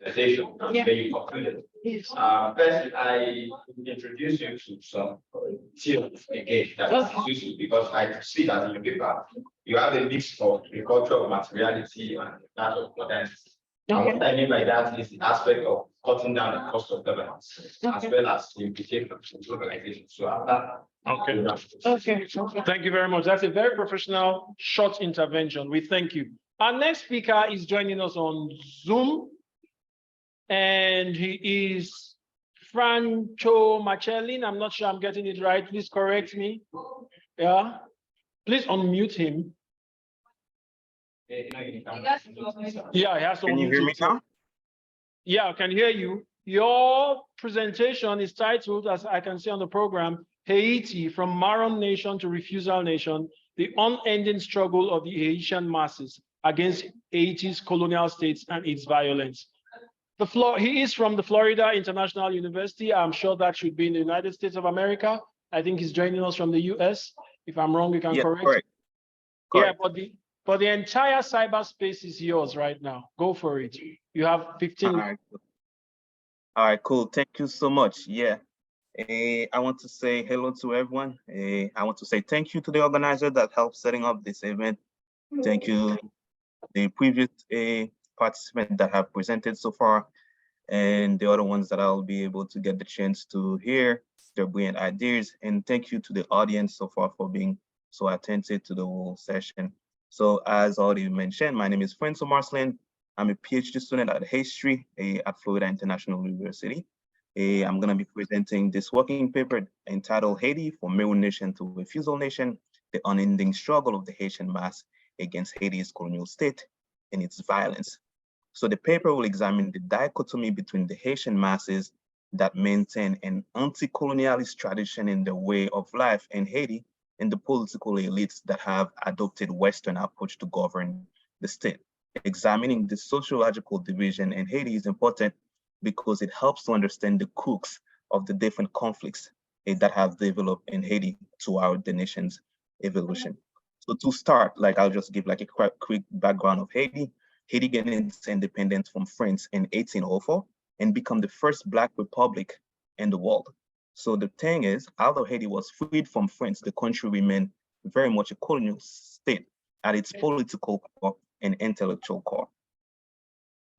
presentation, the way you concluded. First, I introduce you to some theories again that is useful because I see that in your paper you have a mix of the culture of materiality and that of modernity. And what I mean by that is the aspect of cutting down the cost of governance, as well as the implications of globalization. So Okay. Thank you very much. That's a very professional, short intervention. We thank you. Our next speaker is joining us on Zoom, and he is Franco Macellin. I'm not sure I'm getting it right. Please correct me. Yeah. Please unmute him. Yeah, he has to. Can you hear me now? Yeah, I can hear you. Your presentation is titled, as I can see on the program, Haiti, from Maron Nation to Refusal Nation, the unending struggle of the Haitian masses against Haiti's colonial states and its violence. He is from the Florida International University. I'm sure that should be in the United States of America. I think he's joining us from the US. If I'm wrong, you can correct. Correct. Yeah, but the entire cyberspace is yours right now. Go for it. You have 15 minutes. All right, cool. Thank you so much. Yeah. I want to say hello to everyone. I want to say thank you to the organizer that helped setting up this event. Thank you the previous participants that have presented so far, and the other ones that I'll be able to get the chance to hear their brilliant ideas. And thank you to the audience so far for being so attentive to the whole session. So as already mentioned, my name is Franco Marcelin. I'm a PhD student at history at Florida International University. I'm going to be presenting this working paper entitled Haiti, from Maron Nation to Refusal Nation, the unending struggle of the Haitian mass against Haiti's colonial state and its violence. So the paper will examine the dichotomy between the Haitian masses that maintain an anti-colonialist tradition in the way of life in Haiti and the political elites that have adopted Western approach to govern the state. Examining the sociological division in Haiti is important because it helps to understand the crux of the different conflicts that have developed in Haiti throughout the nation's evolution. So to start, I'll just give a quick background of Haiti. Haiti gained its independence from France in 1804 and become the first Black republic in the world. So the thing is, although Haiti was freed from France, the country remained very much a colonial state at its political core and intellectual core.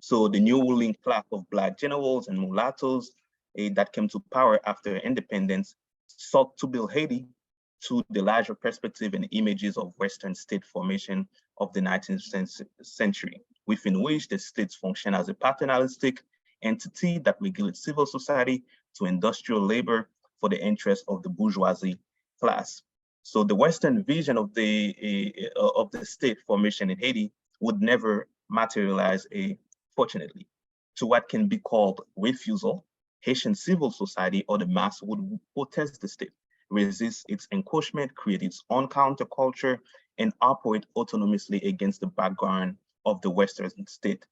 So the new ruling class of Black generals and mulattoes that came to power after independence sought to build Haiti to the larger perspective and images of Western state formation of the 19th century, within which the states function as a paternalistic entity that regulates civil society to industrial labor for the interest of the bourgeoisie class. So the Western vision of the state formation in Haiti would never materialize, fortunately. To what can be called refusal, Haitian civil society or the mass would protest the state, resist its encroachment, create its own counterculture, and operate autonomously against the background of the Western state,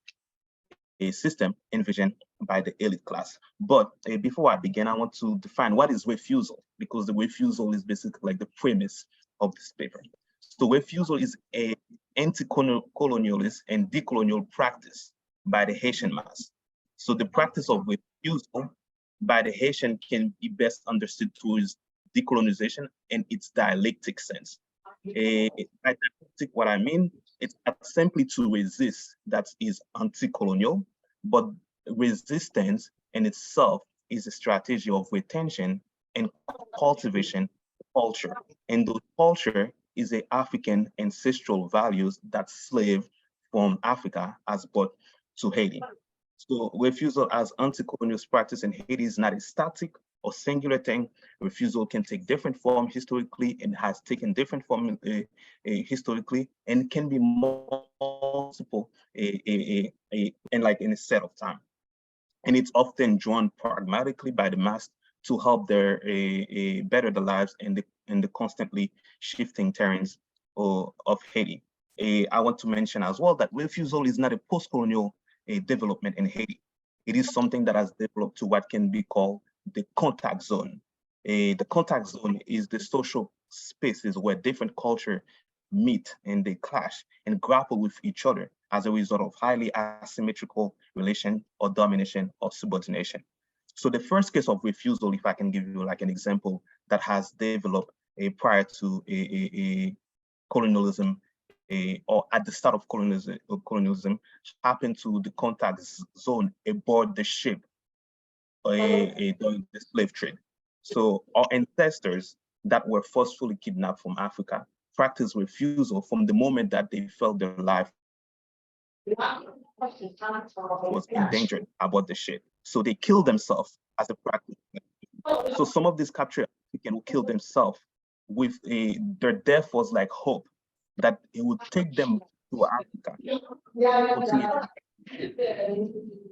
a system envisioned by the elite class. But before I begin, I want to define what is refusal, because the refusal is basically the premise of this paper. So refusal is an anti-colonialist and decolonial practice by the Haitian mass. So the practice of refusal by the Haitian can be best understood through its decolonization and its dialectic sense. By dialectic, what I mean, it's not simply to resist that is anti-colonial, but resistance in itself is a strategy of retention and cultivation culture. And the culture is a African ancestral values that slave from Africa has brought to Haiti. So refusal as anti-colonial practice in Haiti is not a static or singular thing. Refusal can take different form historically and has taken different form historically and can be multiple and like in a set of time. And it's often drawn pragmatically by the mass to help their better the lives in the constantly shifting terrains of Haiti. I want to mention as well that refusal is not a post-colonial development in Haiti. It is something that has developed to what can be called the contact zone. The contact zone is the social spaces where different cultures meet and they clash and grapple with each other as a result of highly asymmetrical relation or domination or subordination. So the first case of refusal, if I can give you like an example that has developed prior to a colonialism or at the start of colonialism happened to the contact zone aboard the ship during the slave trade. So our ancestors that were forcefully kidnapped from Africa practiced refusal from the moment that they felt their life was endangered aboard the ship. So they killed themselves as a practice. So some of these captured Africans will kill themselves with their death was like hope that it would take them to Africa, continue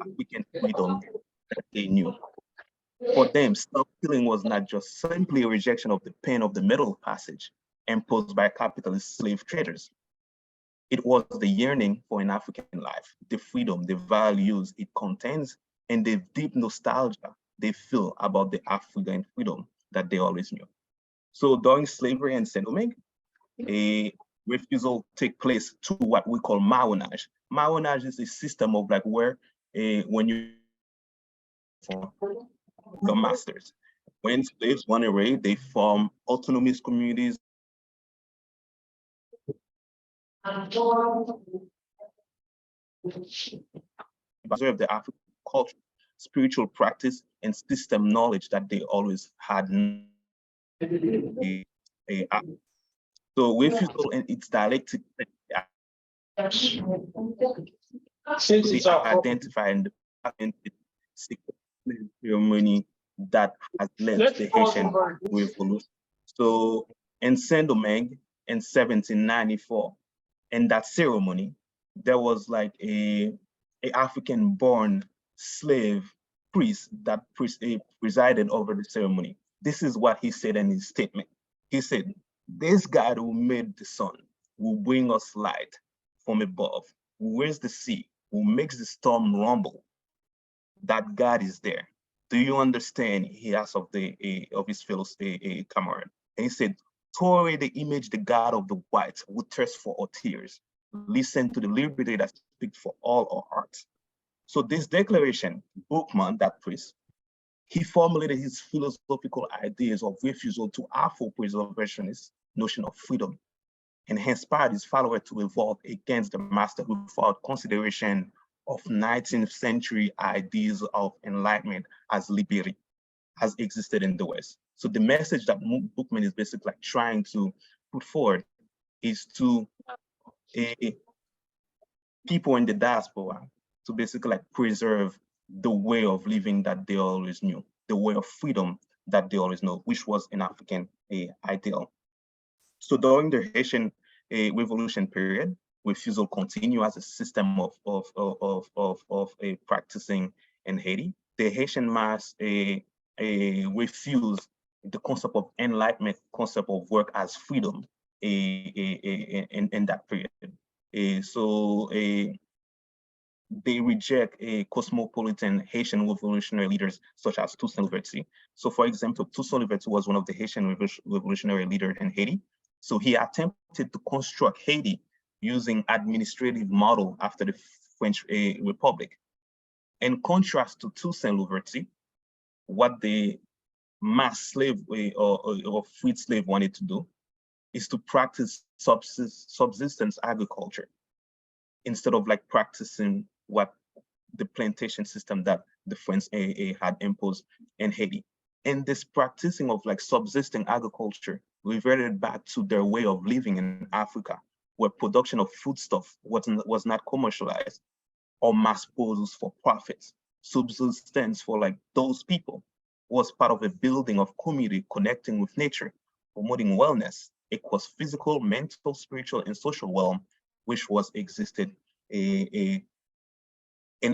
African freedom that they knew. For them, self-killing was not just simply a rejection of the pain of the Middle Passage imposed by capitalist slave traders. It was the yearning for an African life, the freedom, the values it contains, and the deep nostalgia they feel about the African freedom that they always knew. So during slavery and Saint-Domingue, a refusal take place to what we call marronage. Marronage is a system of like where when you for your masters. When slaves run away, they form autonomous communities. Preserve the African culture, spiritual practice, and system knowledge that they always had. So refusal and its dialectic identify and ceremony that has led to the Haitian Revolution. So in Saint-Domingue in 1794, in that ceremony, there was like a African-born slave priest that presided over the ceremony. This is what he said in his statement. He said, "This God who made the sun will bring us light from above, who raised the sea, who makes the storm rumble. That God is there. Do you understand?" He asked of his fellow comrade. And he said, "Throw away the image, the God of the white, who thirsts for our tears. Listen to the liberty that speaks for all our hearts." So this declaration, Bookman, that priest, he formulated his philosophical ideas of refusal to Afro-preservationist notion of freedom, and inspired his followers to revolt against the master without consideration of 19th century ideas of enlightenment as liberty, has existed in the West. So the message that Bookman is basically like trying to put forward is to people in the diaspora to basically like preserve the way of living that they always knew, the way of freedom that they always know, which was an African ideal. So during the Haitian Revolution period, refusal continued as a system of practicing in Haiti. The Haitian mass refused the concept of enlightenment, concept of work as freedom in that period. So they reject cosmopolitan Haitian revolutionary leaders such as Toussaint Louverture. So for example, Toussaint Louverture was one of the Haitian revolutionary leaders in Haiti. So he attempted to construct Haiti using administrative model after the French Republic. In contrast to Toussaint Louverture, what the mass slave or freed slave wanted to do is to practice subsistence agriculture instead of like practicing what the plantation system that the French had imposed in Haiti. And this practicing of like subsisting agriculture reverted back to their way of living in Africa, where production of foodstuff was not commercialized or mass produced for profits. Subsistence for like those people was part of a building of community, connecting with nature, promoting wellness. It was physical, mental, spiritual, and social realm, which was existed in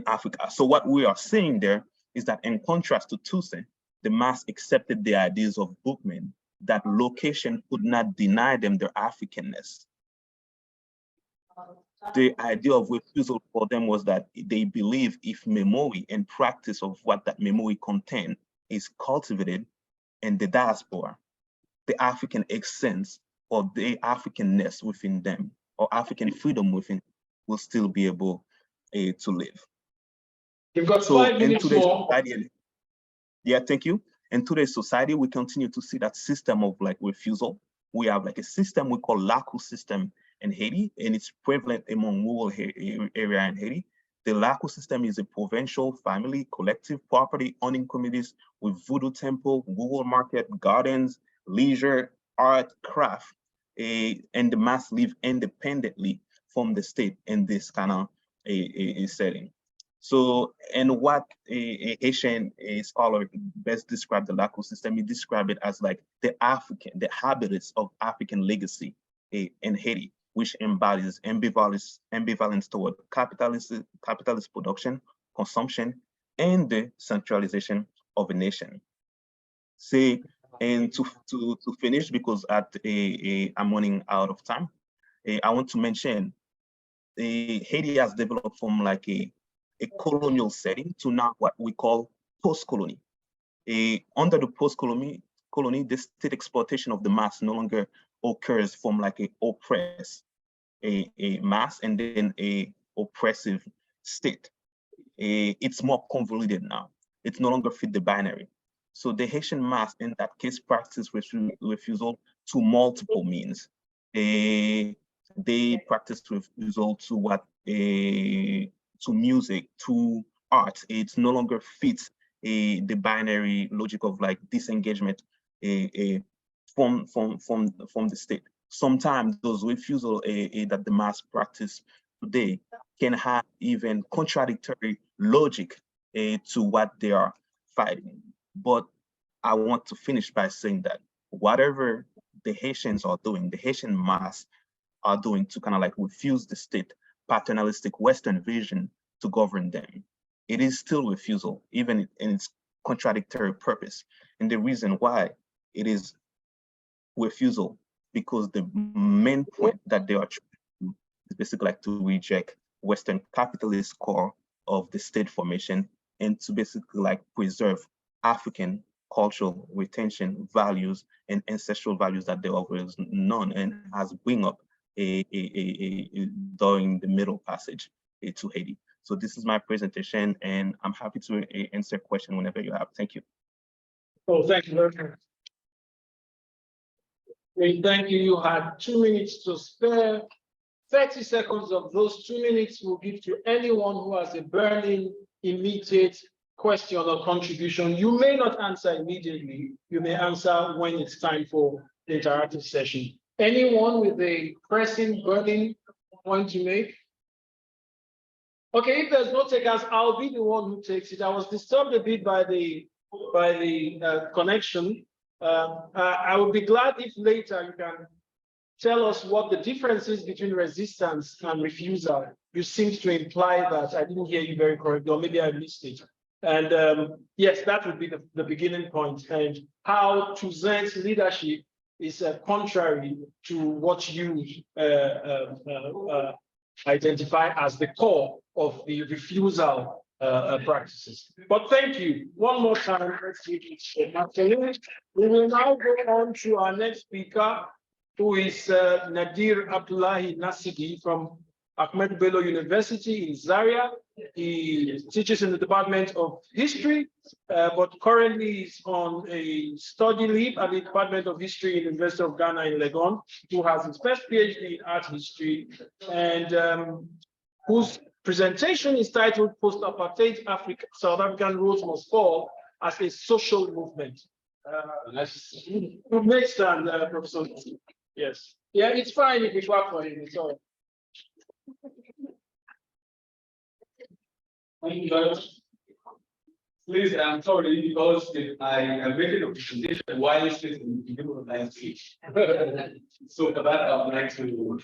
Africa. So what we are seeing there is that in contrast to Toussaint, the mass accepted the ideas of Bookman that location could not deny them their Africanness. The idea of refusal for them was that they believe if memory and practice of what that memory contained is cultivated in the diaspora, the African essence or the Africanness within them or African freedom within will still be able to live. You've got so 5 minutes more. Society, yeah, thank you. In today's society, we continue to see that system of like refusal. We have like a system we call LACU system in Haiti, and it's prevalent among rural area in Haiti. The LACU system is a provincial, family, collective property owning communities with voodoo temple, rural market, gardens, leisure, art, craft, and the mass live independently from the state in this kind of a setting. So, and what a Haitian scholar best described the LACU system, he described it as like the habits of African legacy in Haiti, which embodies ambivalence toward capitalist production, consumption, and the centralization of a nation. Say, and to finish, because I'm running out of time, I want to mention Haiti has developed from like a colonial setting to now what we call post-colony. Under the post-colony, the state exploitation of the mass no longer occurs from like a oppress, a mass and then a oppressive state. It's more convoluted now. It's no longer fit the binary. So the Haitian mass in that case practice refusal to multiple means. They practice refusal to what to music, to art. It no longer fits the binary logic of like disengagement from the state. Sometimes those refusal that the mass practice today can have even contradictory logic to what they are fighting. But I want to finish by saying that whatever the Haitians are doing, the Haitian mass are doing to kind of like refuse the state paternalistic Western vision to govern them, it is still refusal, even in its contradictory purpose. And the reason why it is refusal, because the main point that they are trying to do is basically like to reject Western capitalist core of the state formation and to basically like preserve African cultural retention values and ancestral values that they always known and has bring up during the Middle Passage to Haiti. So this is my presentation, and I'm happy to answer questions whenever you have. Thank you. Oh, thank you very much. Great, thank you. You had 2 minutes to spare. 30 seconds of those 2 minutes will give to anyone who has a burning, immediate question or contribution. You may not answer immediately. You may answer when it's time for the interactive session. Anyone with a pressing, burning point to make? Okay, if there's no takers, I'll be the one who takes it. I was disturbed a bit by the connection. I would be glad if later you can tell us what the difference is between resistance and refusal. You seemed to imply that. I didn't hear you very correctly, or maybe I missed it. And yes, that would be the beginning point, and how Toussaint's leadership is contrary to what you identify as the core of the refusal practices. But thank you. One more time, let's give it. We will now go on to our next speaker, who is Nadir Abdullahi Nasidi from Ahmed Bello University in Zaria. He teaches in the Department of History, but currently is on a study leave at the Department of History in the University of Ghana in Legon, who has his first PhD in art history, and whose presentation is titled Post-Apartheid Africa, South African Roads Must Fall as a Social Movement. Next time, Professor. Yes. Yeah, it's fine if we clap for him. It's all right. Thank you very much. Please, I'm sorry because I am making a presentation while sitting in the middle of my speech. So for that, I would like to.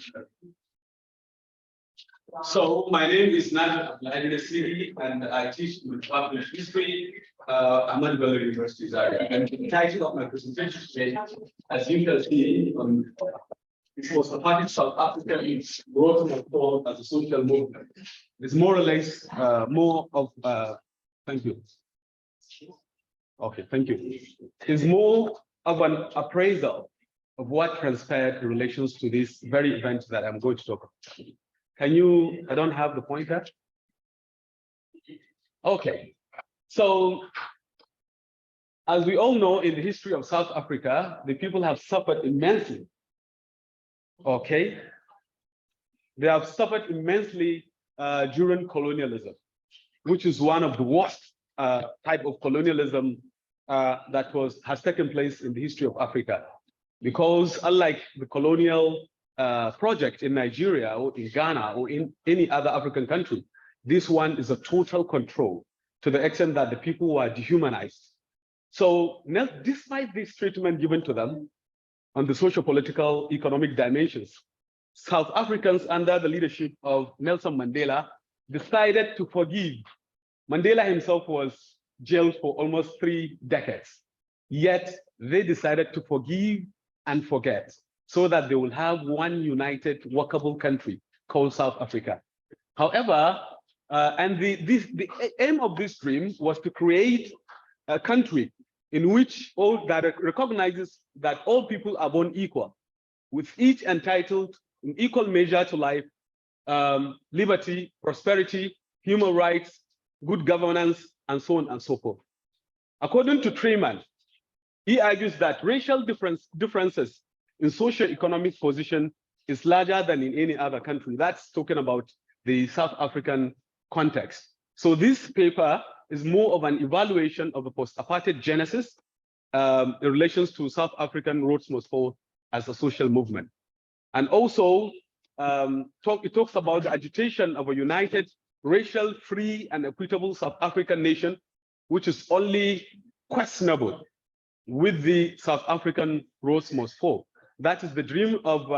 So my name is Nadia Abdullah, and I teach in the Department of History, Ahmad Bello University, Zaria. And the title of my presentation today, as you can see, it was a part of South Africa is growth and fall as a social movement. It's more or less more of thank you. Okay, thank you. It's more of an appraisal of what transpired in relations to this very event that I'm going to talk about. Can you, I don't have the pointer. Okay, so as we all know, in the history of South Africa, the people have suffered immensely. Okay, they have suffered immensely during colonialism, which is one of the worst type of colonialism that has taken place in the history of Africa. Because unlike the colonial project in Nigeria or in Ghana or in any other African country, this one is a total control to the extent that the people were dehumanized. So despite this treatment given to them on the socio-political, economic dimensions, South Africans under the leadership of Nelson Mandela decided to forgive. Mandela himself was jailed for almost 3 decades, yet they decided to forgive and forget so that they will have one united, workable country called South Africa. However, the aim of this dream was to create a country in which all that recognizes that all people are born equal, with each entitled in equal measure to life, liberty, prosperity, human rights, good governance, and so on and so forth. According to Treeman, he argues that racial differences in socio-economic position is larger than in any other country. That's talking about the South African context. So this paper is more of an evaluation of the post-apartheid genesis in relations to South African Rhodes Must Fall as a social movement. And also, it talks about the agitation of a united, racial, free, and equitable South African nation, which is only questionable with the South African Rhodes Must Fall. That is the dream of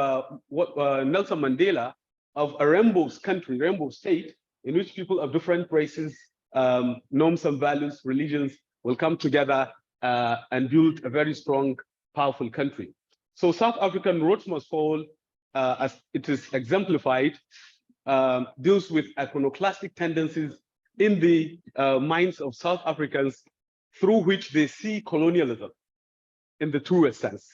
Nelson Mandela of a rainbow country, rainbow state, in which people of different races, norms and values, religions will come together and build a very strong, powerful country. So South African Rhodes Must Fall, as it is exemplified, deals with iconoclastic tendencies in the minds of South Africans through which they see colonialism in the truest sense,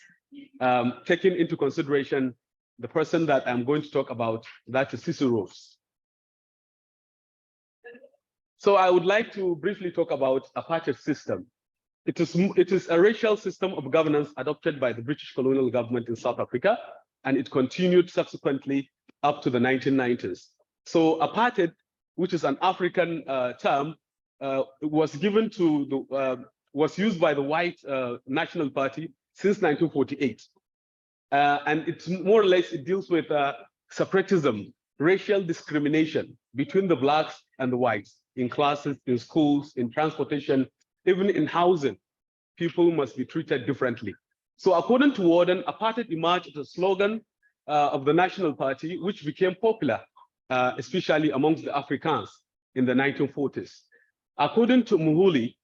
taking into consideration the person that I'm going to talk about, that is Cicero. So I would like to briefly talk about apartheid system. It is a racial system of governance adopted by the British colonial government in South Africa, and it continued subsequently up to the 1990s. So apartheid, which is an African term, was given to was used by the white National Party since 1948. And it's more or less, it deals with separatism, racial discrimination between the blacks and the whites in classes, in schools, in transportation, even in housing. People must be treated differently. So according to Warden, apartheid emerged as a slogan of the National Party, which became popular, especially amongst the Afrikaans in the 1940s. According to Muhuli,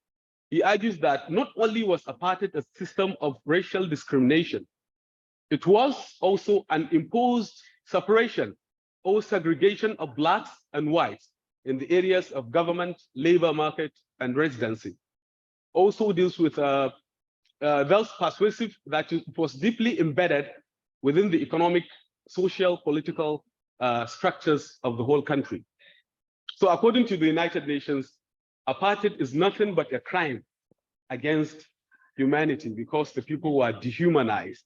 he argues that not only was apartheid a system of racial discrimination, it was also an imposed separation or segregation of blacks and whites in the areas of government, labor market, and residency. Also deals with thus persuasive that it was deeply embedded within the economic, social, political structures of the whole country. So according to the United Nations, apartheid is nothing but a crime against humanity because the people were dehumanized.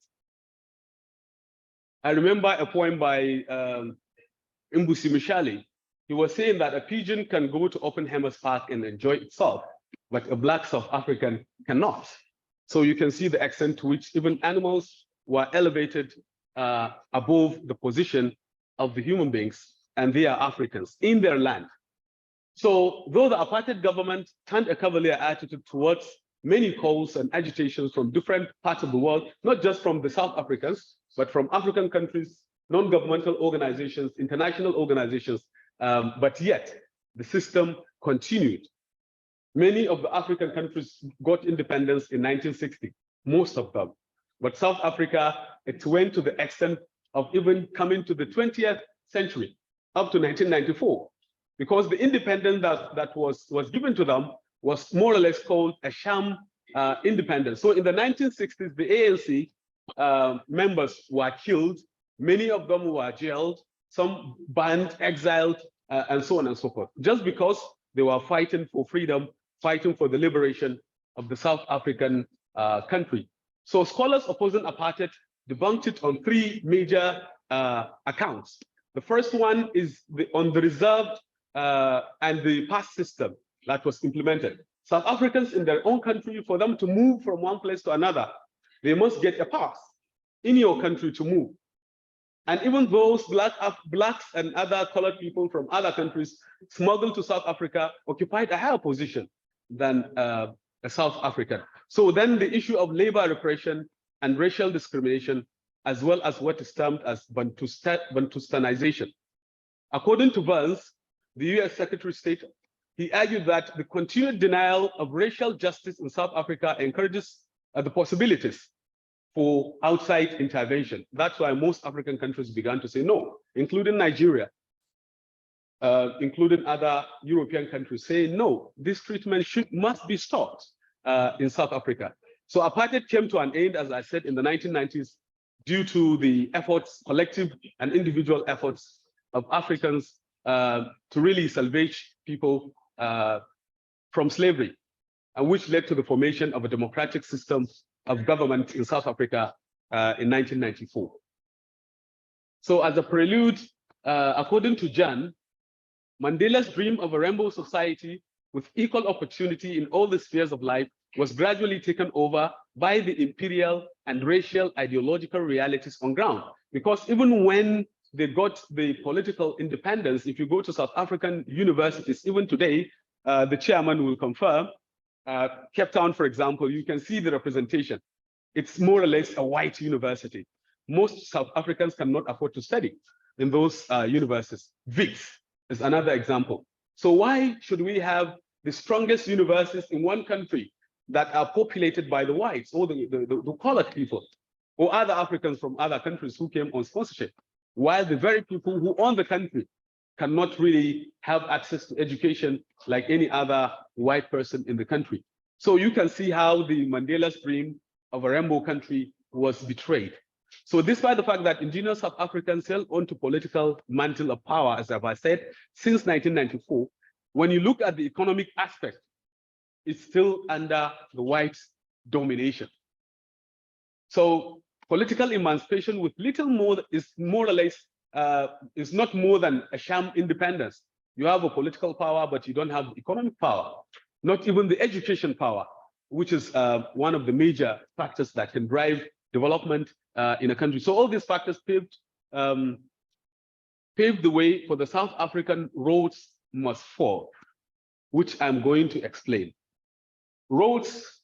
I remember a poem by Mbusi Mishali. He was saying that a pigeon can go to Oppenheimer's Park and enjoy itself, but a black South African cannot. So you can see the extent to which even animals were elevated above the position of the human beings, and they are Africans in their land. So though the apartheid government turned a cavalier attitude towards many calls and agitations from different parts of the world, not just from the South Africans, but from African countries, non-governmental organizations, international organizations, but yet the system continued. Many of the African countries got independence in 1960, most of them. But South Africa, it went to the extent of even coming to the 20th century, up to 1994, because the independence that was given to them was more or less called a sham independence. So in the 1960s, the ANC members were killed. Many of them were jailed, some banned, exiled, and so on and so forth, just because they were fighting for freedom, fighting for the liberation of the South African country. So scholars opposing apartheid debunked it on three major accounts. The first one is on the reserved and the pass system that was implemented. South Africans in their own country, for them to move from one place to another, they must get a pass in your country to move. And even those blacks and other colored people from other countries smuggled to South Africa occupied a higher position than a South African. So then the issue of labor repression and racial discrimination, as well as what is termed as Bantustanization. According to Burns, the US Secretary of State, he argued that the continued denial of racial justice in South Africa encourages the possibilities for outside intervention. That's why most African countries began to say no, including Nigeria, including other European countries, saying no, this treatment must be stopped in South Africa. So apartheid came to an end, as I said, in the 1990s, due to the efforts, collective and individual efforts of Africans to really salvage people from slavery, and which led to the formation of a democratic system of government in South Africa in 1994. So as a prelude, according to Jan, Mandela's dream of a rainbow society with equal opportunity in all the spheres of life was gradually taken over by the imperial and racial ideological realities on ground. Because even when they got the political independence, if you go to South African universities, even today, the chairman will confirm, Cape Town, for example, you can see the representation. It's more or less a white university. Most South Africans cannot afford to study in those universities. Wits is another example. So why should we have the strongest universities in one country that are populated by the whites or the colored people or other Africans from other countries who came on sponsorship, while the very people who own the country cannot really have access to education like any other white person in the country? So you can see how the Mandela's dream of a rainbow country was betrayed. So despite the fact that indigenous South Africans held onto political mantle of power, as I said, since 1994, when you look at the economic aspect, it's still under the white domination. So political emancipation with little more is more or less is not more than a sham independence. You have a political power, but you don't have economic power, not even the education power, which is one of the major factors that can drive development in a country. So all these factors paved the way for the South African Rhodes must fall, which I'm going to explain. Rhodes,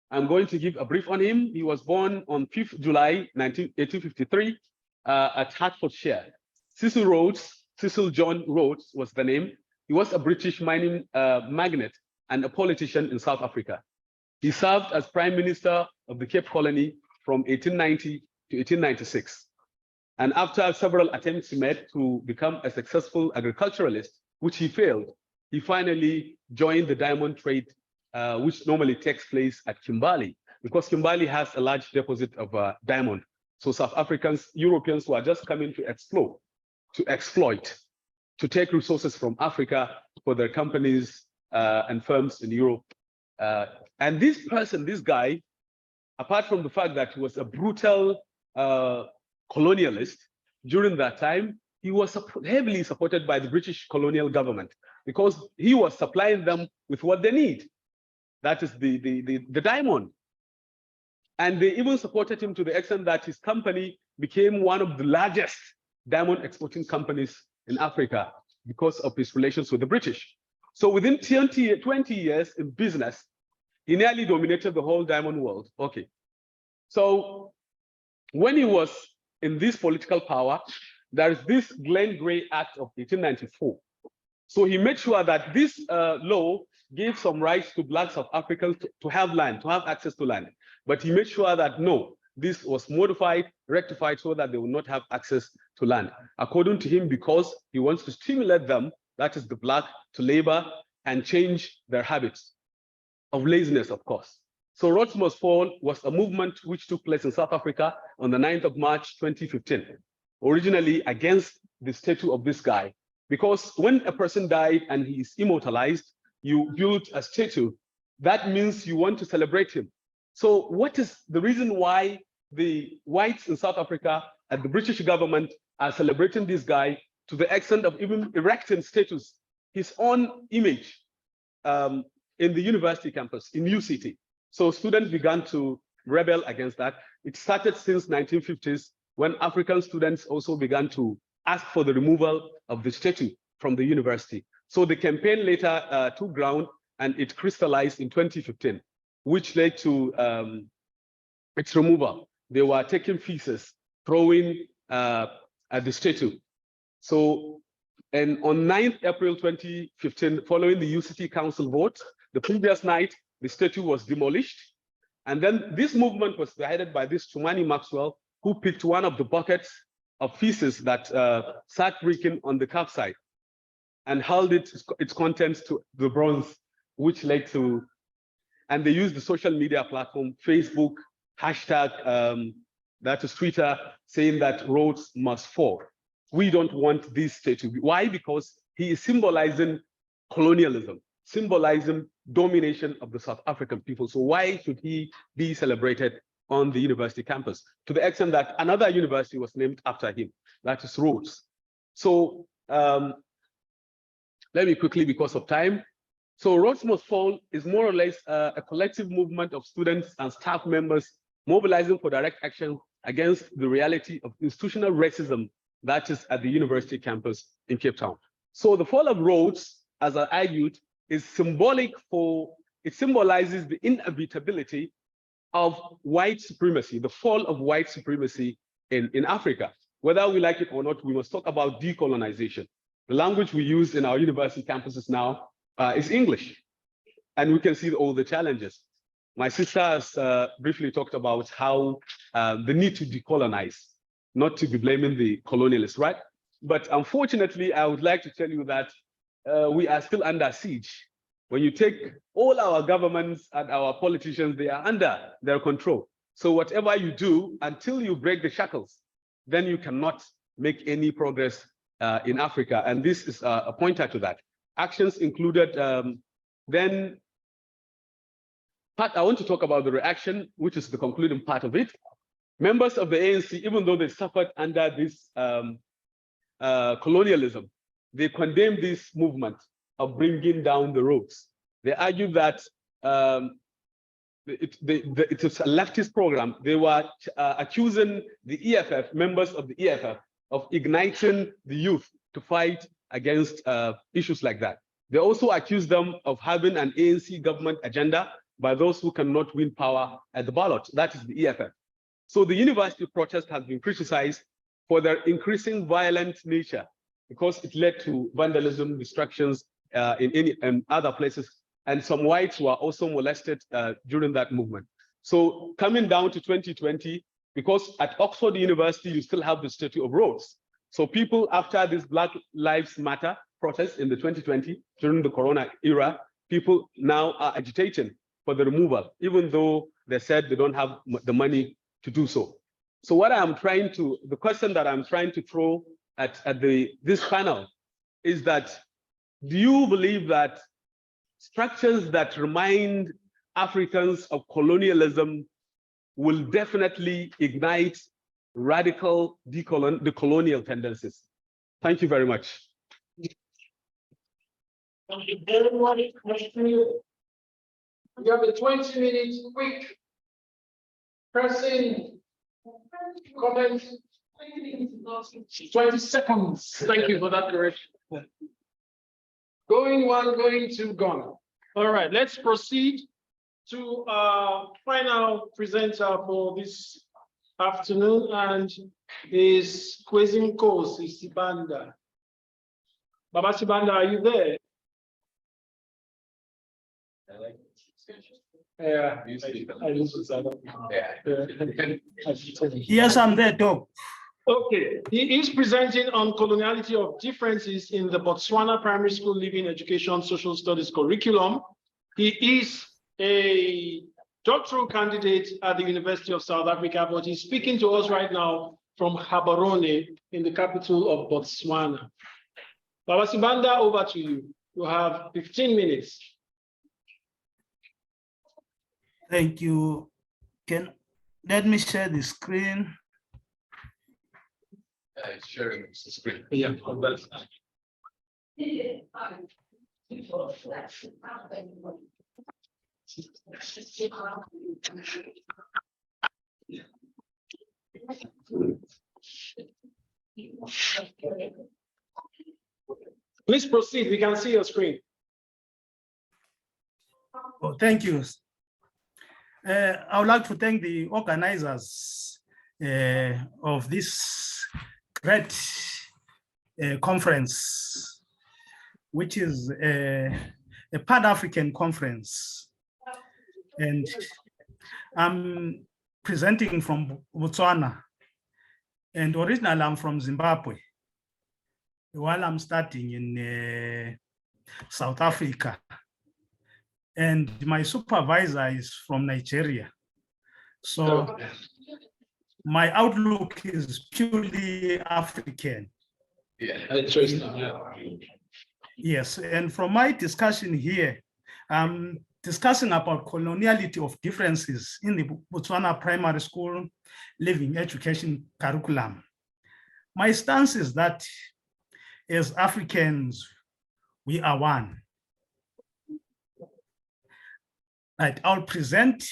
I'm going to give a brief on him. He was born on 5th July 1853 at Hertfordshire. Cecil John Rhodes was the name. He was a British mining magnate and a politician in South Africa. He served as Prime Minister of the Cape Colony from 1890 to 1896. And after several attempts he made to become a successful agriculturalist, which he failed, he finally joined the diamond trade, which normally takes place at Kimberley, because Kimberley has a large deposit of diamond. So South Africans, Europeans who are just coming to explore, to exploit, to take resources from Africa for their companies and firms in Europe. And this person, this guy, apart from the fact that he was a brutal colonialist during that time, he was heavily supported by the British colonial government because he was supplying them with what they need. That is the diamond. And they even supported him to the extent that his company became one of the largest diamond exporting companies in Africa because of his relations with the British. So within 20 years in business, he nearly dominated the whole diamond world. Okay. So when he was in this political power, there is this Glenn Gray Act of 1894. So he made sure that this law gave some rights to Black South Africans to have land, to have access to land. But he made sure that no, this was modified, rectified so that they will not have access to land. According to him, because he wants to stimulate them, that is the Black, to labor and change their habits of laziness, of course. So Rhodes Must Fall was a movement which took place in South Africa on the 9th of March, 2015, originally against the statue of this guy. Because when a person died and he is immortalized, you build a statue. That means you want to celebrate him. So what is the reason why the whites in South Africa and the British government are celebrating this guy to the extent of even erecting statues, his own image in the university campus in UCT? So students began to rebel against that. It started since 1950s when African students also began to ask for the removal of the statue from the university. So the campaign later took ground and it crystallized in 2015, which led to its removal. They were taking pieces, throwing at the statue. So, and on 9th April 2015, following the UCT Council vote, the previous night, the statue was demolished. And then this movement was headed by this Chumani Maxwell, who picked one of the buckets of pieces that sat reeking on the curbside and hurled its contents to the bronze, which led to, and they used the social media platform, Facebook, hashtag, that is Twitter, saying that Rhodes must fall. We don't want this statue. Why? Because he is symbolizing colonialism, symbolizing domination of the South African people. So why should he be celebrated on the university campus? To the extent that another university was named after him, that is Rhodes. So let me quickly, because of time. So Rhodes Must Fall is more or less a collective movement of students and staff members mobilizing for direct action against the reality of institutional racism that is at the university campus in Cape Town. So the fall of Rhodes, as I argued, is symbolic for, it symbolizes the inevitability of white supremacy, the fall of white supremacy in Africa. Whether we like it or not, we must talk about decolonization. The language we use in our university campuses now is English, and we can see all the challenges. My sister has briefly talked about how the need to decolonize, not to be blaming the colonialists, right? But unfortunately, I would like to tell you that we are still under siege. When you take all our governments and our politicians, they are under their control. So whatever you do, until you break the shackles, then you cannot make any progress in Africa. And this is a pointer to that. Actions included, then I want to talk about the reaction, which is the concluding part of it. Members of the ANC, even though they suffered under this colonialism, they condemned this movement of bringing down the roads. They argued that it was a leftist program. They were accusing the EFF, members of the EFF, of igniting the youth to fight against issues like that. They also accused them of having an ANC government agenda by those who cannot win power at the ballot. That is the EFF. So the university protest has been criticized for their increasing violent nature because it led to vandalism, destructions in other places. And some whites were also molested during that movement. So coming down to 2020, because at Oxford University, you still have the Statue of Rhodes. So people after this Black Lives Matter protest in the 2020, during the Corona era, people now are agitating for the removal, even though they said they don't have the money to do so. So what I'm trying to, the question that I'm trying to throw at this panel is that, do you believe that structures that remind Africans of colonialism will definitely ignite radical decolonial tendencies? Thank you very much. Thank you very much. You have a 20-minute quick Pressing comment. 20 seconds. Thank you for that correction. Going one, going two, gone. All right, let's proceed to our final presenter for this afternoon, and is Kwezinko Sibanda. Baba Sibanda, are you there? Yeah. Yes, I'm there, Doc. Okay, he is presenting on coloniality of differences in the Botswana primary school living education social studies curriculum. He is a doctoral candidate at the University of South Africa, but he's speaking to us right now from Gaborone in the capital of Botswana. Baba Sibanda, over to you. You have 15 minutes. Thank you. Let me share the screen. Sharing the screen. Yeah. Please proceed. We can see your screen. Oh, thank you. I would like to thank the organizers of this great conference, which is a Pan-African conference. And I'm presenting from Botswana, and originally I'm from Zimbabwe, while I'm studying in South Africa. And my supervisor is from Nigeria. So my outlook is purely African. Yes, and from my discussion here, I'm discussing about coloniality of differences in the Botswana primary school living education curriculum. My stance is that as Africans, we are one. Right, I'll present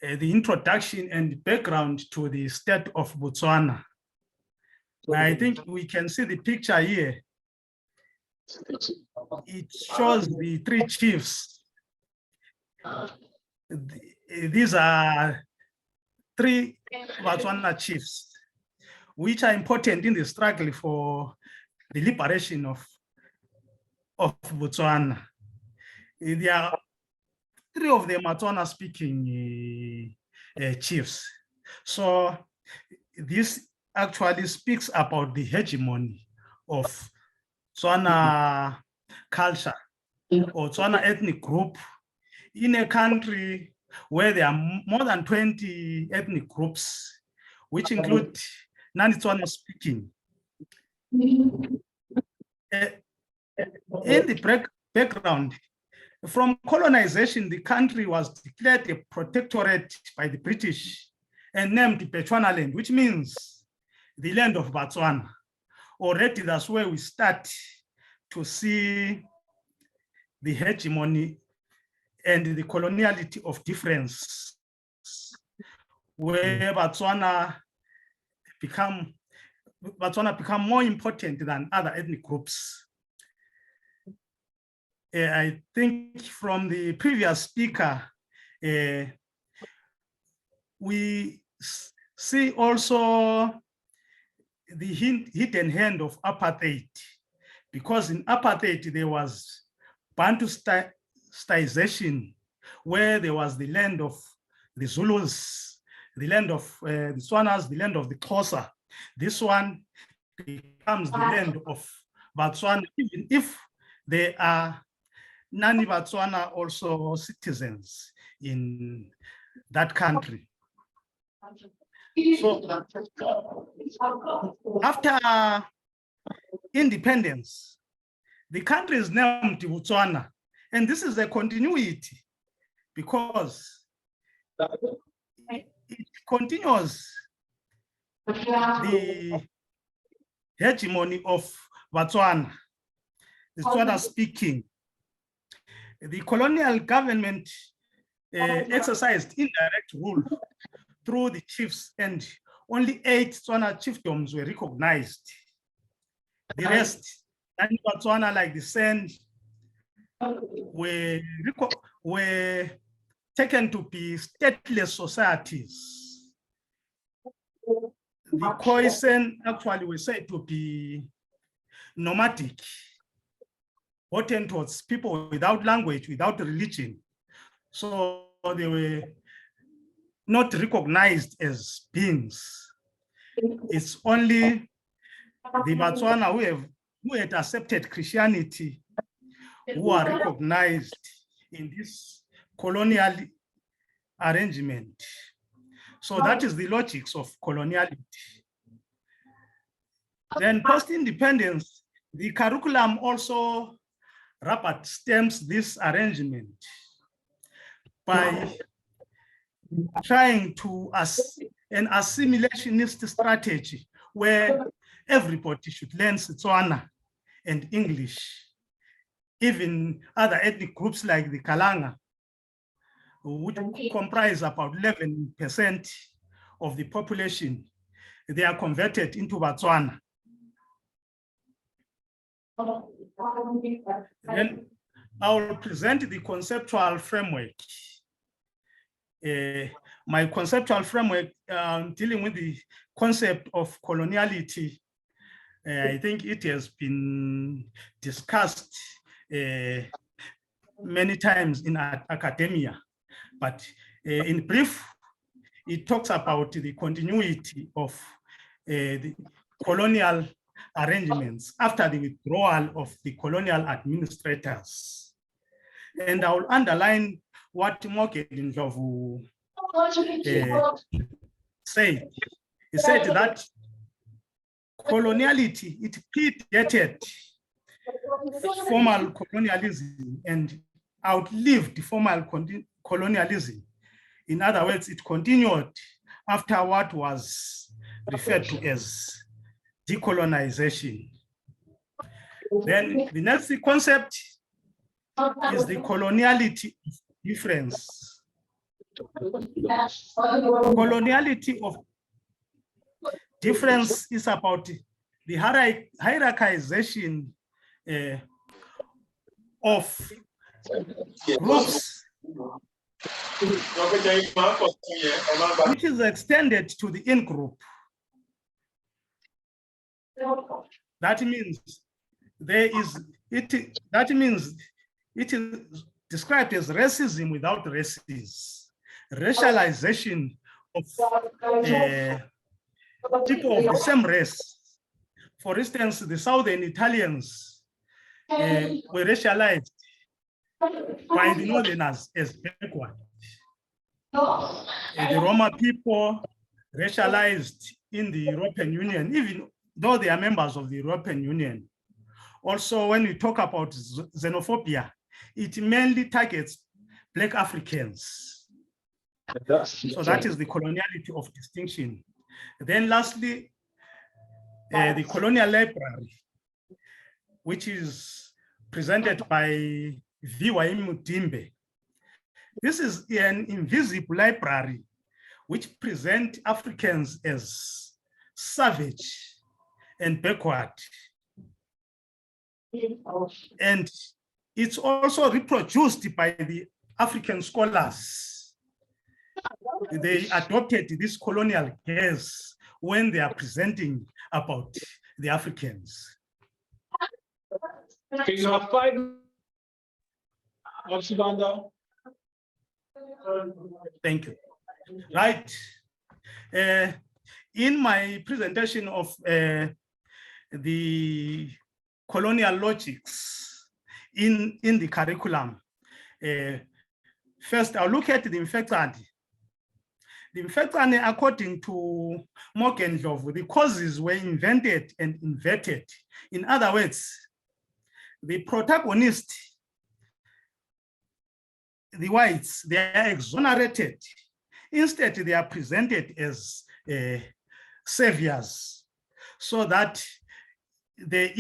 the introduction and background to the state of Botswana. I think we can see the picture here. It shows the three chiefs. These are three Botswana chiefs, which are important in the struggle for the liberation of Botswana. There are three of them Botswana speaking chiefs. So this actually speaks about the hegemony of Tswana culture or Tswana ethnic group in a country where there are more than 20 ethnic groups, which include non-Tswana speaking. In the background, from colonization, the country was declared a protectorate by the British and named Bechuanaland, which means the land of Botswana. Already that's where we start to see the hegemony and the coloniality of difference, where Botswana become more important than other ethnic groups. I think from the previous speaker, we see also the hidden hand of apartheid, because in apartheid there was Bantustization, where there was the land of the Zulus, the land of the Tswanas, the land of the Xhosa. This one becomes the land of Botswana, even if they are non-Botswana also citizens in that country. So after independence, the country is named Botswana, and this is a continuity because it continues the hegemony of Botswana, the Tswana speaking. The colonial government exercised indirect rule through the chiefs, and only 8 Tswana chiefdoms were recognized. The rest, and Botswana, like the Sand, were taken to be stateless societies. The Khoisan actually were said to be nomadic, Hottentots, people without language, without religion. So they were not recognized as beings. It's only the Botswana who had accepted Christianity who are recognized in this colonial arrangement. So that is the logics of coloniality. Then post-independence, the curriculum also rubber stamps this arrangement by trying to an assimilationist strategy where everybody should learn Setswana and English. Even other ethnic groups like the Kalanga, which comprise about 11% of the population, they are converted into Botswana. Then I will present the conceptual framework. My conceptual framework dealing with the concept of coloniality, I think it has been discussed many times in academia, but in brief, it talks about the continuity of the colonial arrangements after the withdrawal of the colonial administrators. And I will underline what Moke Ndlovu said. He said that coloniality, it predated formal colonialism and outlived formal colonialism. In other words, it continued after what was referred to as decolonization. Then the next concept is the coloniality of difference. Coloniality of difference is about the hierarchization of groups, which is extended to the in-group. That means it is described as racism without races, racialization of people of the same race. For instance, the Southern Italians were racialized by the Northerners as backward. The Roma people racialized in the European Union, even though they are members of the European Union. Also, when we talk about xenophobia, it mainly targets Black Africans. So that is the coloniality of distinction. Then lastly, the colonial library, which is presented by V.Y. Mutimbe. This is an invisible library which presents Africans as savage and backward. And it's also reproduced by the African scholars. They adopted this colonial gaze when they are presenting about the Africans. Okay, you have 5 minutes. Thank you. Right. In my presentation of the colonial logics in the curriculum, first I'll look at the Mfecane. The Mfecane, according to Morgan Ndlovu, the causes were invented and inverted. In other words, the protagonist, the whites, they are exonerated. Instead, they are presented as saviors, so that they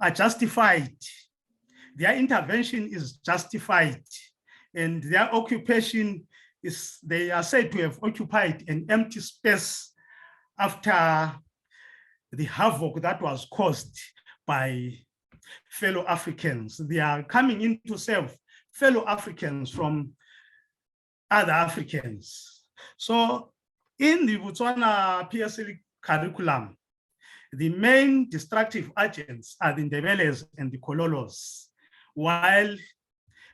are justified their intervention is justified, and their occupation is, they are said to have occupied an empty space after the havoc that was caused by fellow Africans. They are coming in to serve fellow Africans from other Africans. So in the Botswana PSL curriculum, the main destructive agents are the Ndebeles and the Kololos, while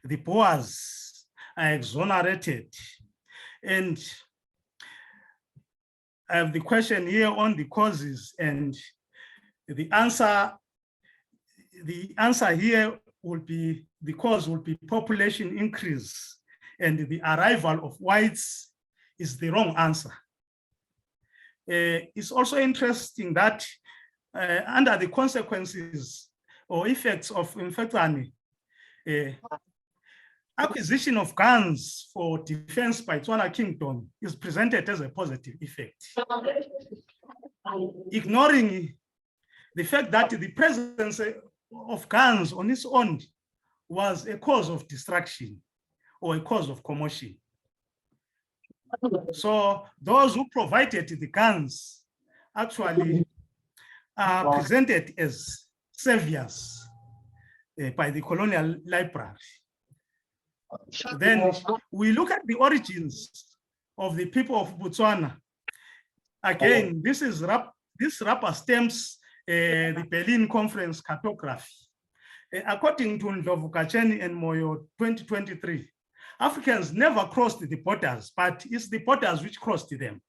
the Boers are exonerated. And I have the question here on the causes, and the answer here will be, the cause will be population increase, and the arrival of whites is the wrong answer. It's also interesting that under the consequences or effects of infection, acquisition of guns for defense by Tswana Kingdom is presented as a positive effect, ignoring the fact that the presence of guns on its own was a cause of destruction or a cause of commotion. So those who provided the guns actually are presented as saviors by the colonial library. Then we look at the origins of the people of Botswana. Again, this rubber stamps the Berlin Conference cartography. According to Ndlovu Kacheni and Moyo 2023, Africans never crossed the borders, but it's the borders which crossed them.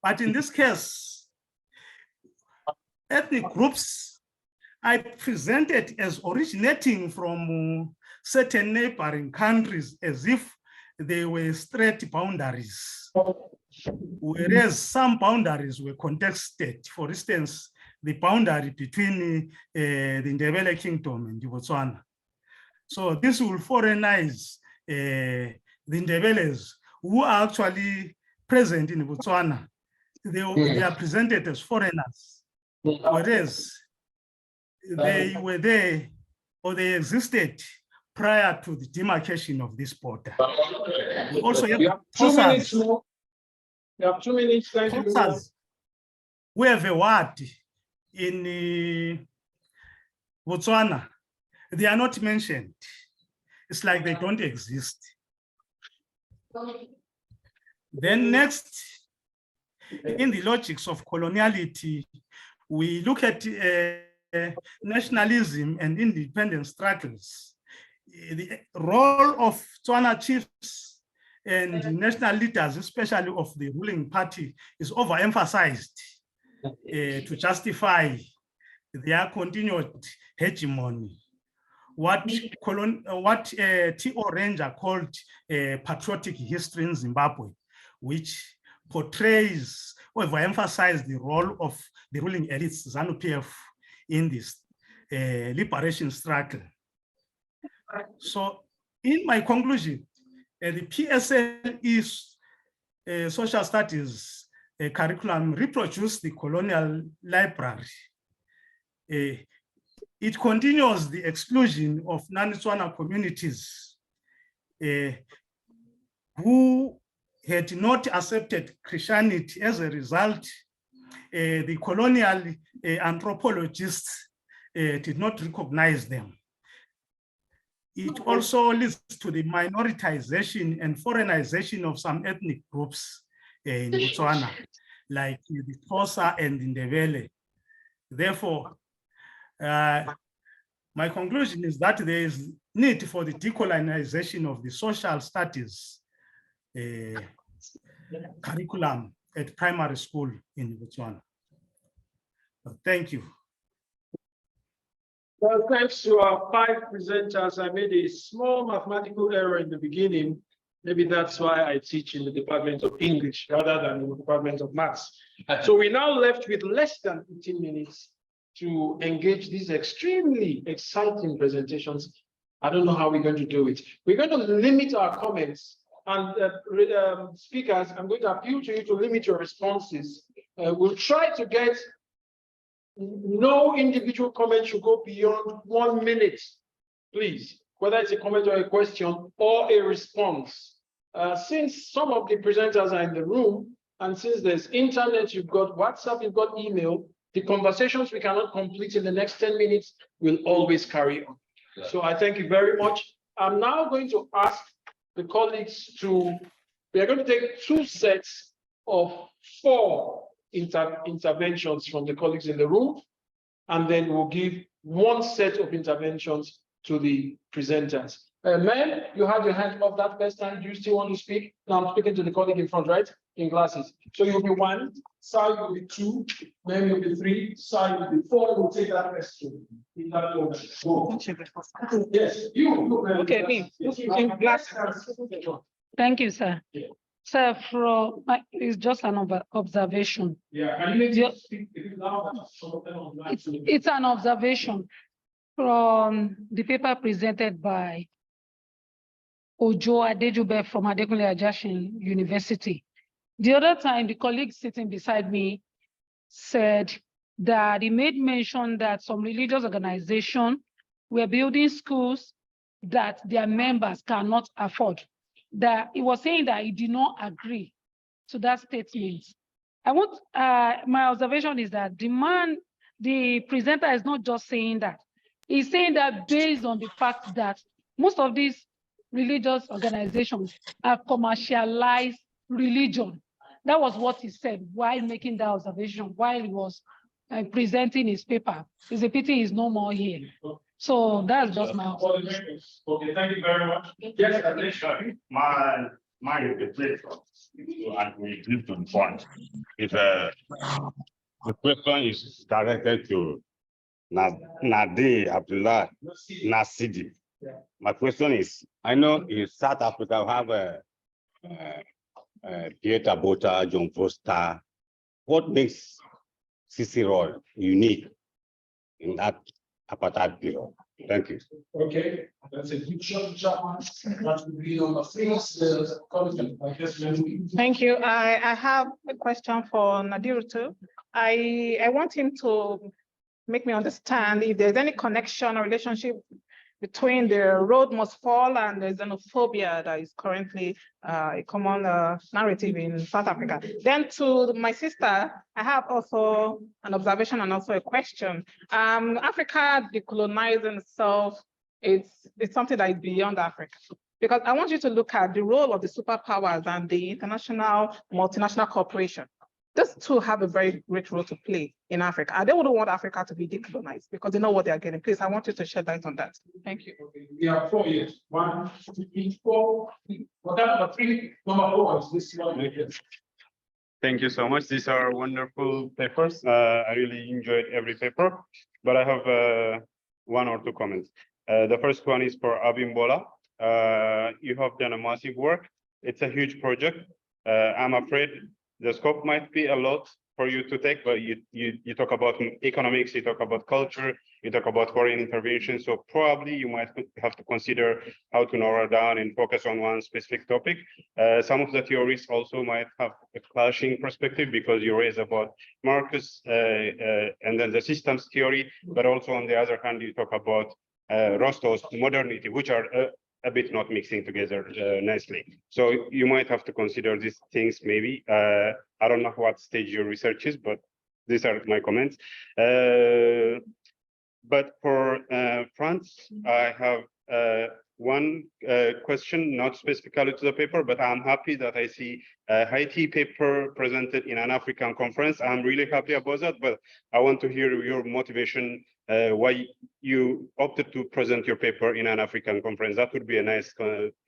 But in this case, ethnic groups are presented as originating from certain neighboring countries as if they were straight boundaries, whereas some boundaries were contested. For instance, the boundary between the Ndebele Kingdom and Botswana. So this will foreignize the Ndebeles who are actually present in Botswana. They are presented as foreigners, whereas they were there or they existed prior to the demarcation of this border. We also have 2 minutes more. You have 2 minutes. Thank you. We have a word in Botswana. They are not mentioned. It's like they don't exist. Then next, in the logics of coloniality, we look at nationalism and independence struggles. The role of Tswana chiefs and national leaders, especially of the ruling party, is overemphasized to justify their continued hegemony. What T.O. Ranger called a patriotic history in Zimbabwe, which portrays or emphasizes the role of the ruling elites, ZANU-PF, in this liberation struggle. So in my conclusion, the PSLE's social studies curriculum reproduced the colonial library. It continues the exclusion of non-Tswana communities who had not accepted Christianity. As a result, the colonial anthropologists did not recognize them. It also leads to the minoritization and foreignization of some ethnic groups in Botswana, like the Xhosa and the Ndebele. Therefore, my conclusion is that there is need for the decolonization of the social studies curriculum at primary school in Botswana. Thank you. Well, thanks to our 5 presenters. I made a small mathematical error in the beginning. Maybe that's why I teach in the Department of English rather than in the Department of Maths. So we're now left with less than 15 minutes to engage these extremely exciting presentations. I don't know how we're going to do it. We're going to limit our comments, and speakers, I'm going to appeal to you to limit your responses. We'll try to get no individual comment should go beyond 1 minute. please, whether it's a comment or a question or a response. Since some of the presenters are in the room, and since there's internet, you've got WhatsApp, you've got email, the conversations we cannot complete in the next 10 minutes will always carry on. So I thank you very much. I'm now going to ask the colleagues we are going to take 2 sets of 4 interventions from the colleagues in the room, and then we'll give 1 set of interventions to the presenters. Ma'am, you had your hand up that first time. Do you still want to speak? Now I'm speaking to the colleague in front, right? In glasses. So you'll be 1, Sai will be 2, then you'll be 3, Sai will be 4. We'll take that question. In that order. Go. Yes, you. Okay, me. In glasses. Thank you, sir. Yeah. Sir, it's just an observation. Yeah, and you speak louder. It's an observation from the paper presented by Ojo Adejube from Adekunle Ajashin University. The other time, the colleague sitting beside me said that he made mention that some religious organizations were building schools that their members cannot afford. That he was saying that he did not agree to that statement. My observation is that the presenter is not just saying that. He's saying that based on the fact that most of these religious organizations have commercialized religion. That was what he said while making that observation, while he was presenting his paper. It's a pity he's no more here. So that's just my observation. Okay, thank you very much. Yes, Alicia. My interpretation, and we need to inform. If the question is directed to Nadi Abdullah Nasidi. My question is, I know in South Africa we have Peter Botha, John Foster. What makes Cicero unique in that apartheid period? Thank you. Okay, that's a good shot. That would be on the famous content. Thank you. I have a question for Nadiru too. I want him to make me understand if there's any connection or relationship between the road must fall and the xenophobia that is currently a common narrative in South Africa. Then to my sister, I have also an observation and also a question. Africa decolonizing itself, it's something that is beyond Africa. Because I want you to look at the role of the superpowers and the international multinational corporation. These two have a very great role to play in Africa. And they wouldn't want Africa to be decolonized because they know what they are getting. Please, I want you to shed light on that. Thank you. Okay. We have 4 years. 1, 2, 3, 4. Number 3, number 4 is this one. Thank you so much. These are wonderful papers. I really enjoyed every paper, but I have 1 or 2 comments. The first one is for Abimbola. You have done a massive work. It's a huge project. I'm afraid the scope might be a lot for you to take, but you talk about economics, you talk about culture, you talk about foreign intervention. So probably you might have to consider how to narrow down and focus on one specific topic. Some of the theories also might have a clashing perspective because you raise about Marcus and then the systems theory, but also on the other hand, you talk about Rostow's modernity, which are a bit not mixing together nicely. So you might have to consider these things maybe. I don't know what stage your research is, but these are my comments. But for France, I have 1 question, not specifically to the paper, but I'm happy that I see a Haiti paper presented in an African conference. I'm really happy about that, but I want to hear your motivation, why you opted to present your paper in an African conference. That would be a nice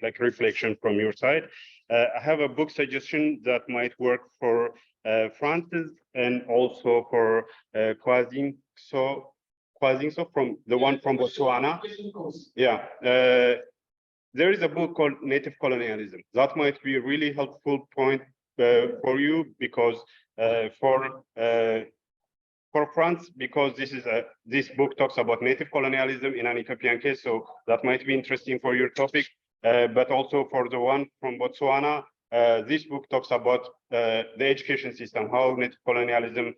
like reflection from your side. I have a book suggestion that might work for France and also for Quasinso from the one from Botswana. Yeah, there is a book called Native Colonialism. That might be a really helpful point for you because for France, because this book talks about native colonialism in an Ethiopian case, so that might be interesting for your topic. But also for the one from Botswana, this book talks about the education system, how native colonialism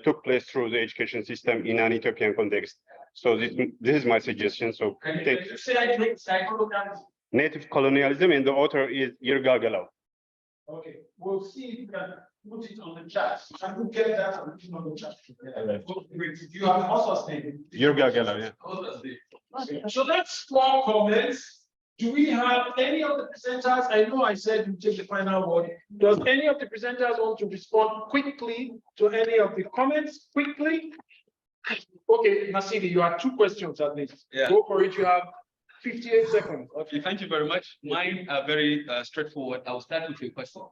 took place through the education system in an Ethiopian context. So this is my suggestion. So native colonialism, and the author is Yergal Galau. Okay, we'll see if you can put it on the chat. Can you get that on the chat? You have also stated. Yergal Galau, yeah. Okay. So that's 4 comments. Do we have any of the presenters? I know I said you take the final word. Does any of the presenters want to respond quickly to any of the comments? Quickly? Okay, Nasidi, you have 2 questions at least. Yeah. Go for it. You have 58 seconds. Okay, thank you very much. Mine are very straightforward. I'll start with your question.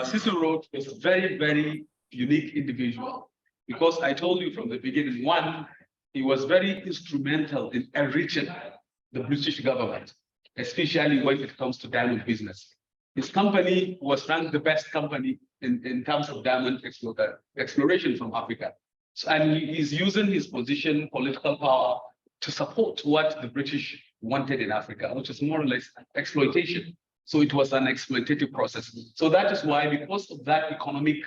Cecil Rhodes was a very, very unique individual because I told you from the beginning, one, he was very instrumental in enriching the British government, especially when it comes to diamond business. His company was ranked the best company in terms of diamond exploration from Africa. So, and he's using his position, political power, to support what the British wanted in Africa, which is more or less exploitation. So it was an exploitative process. So that is why, because of that economic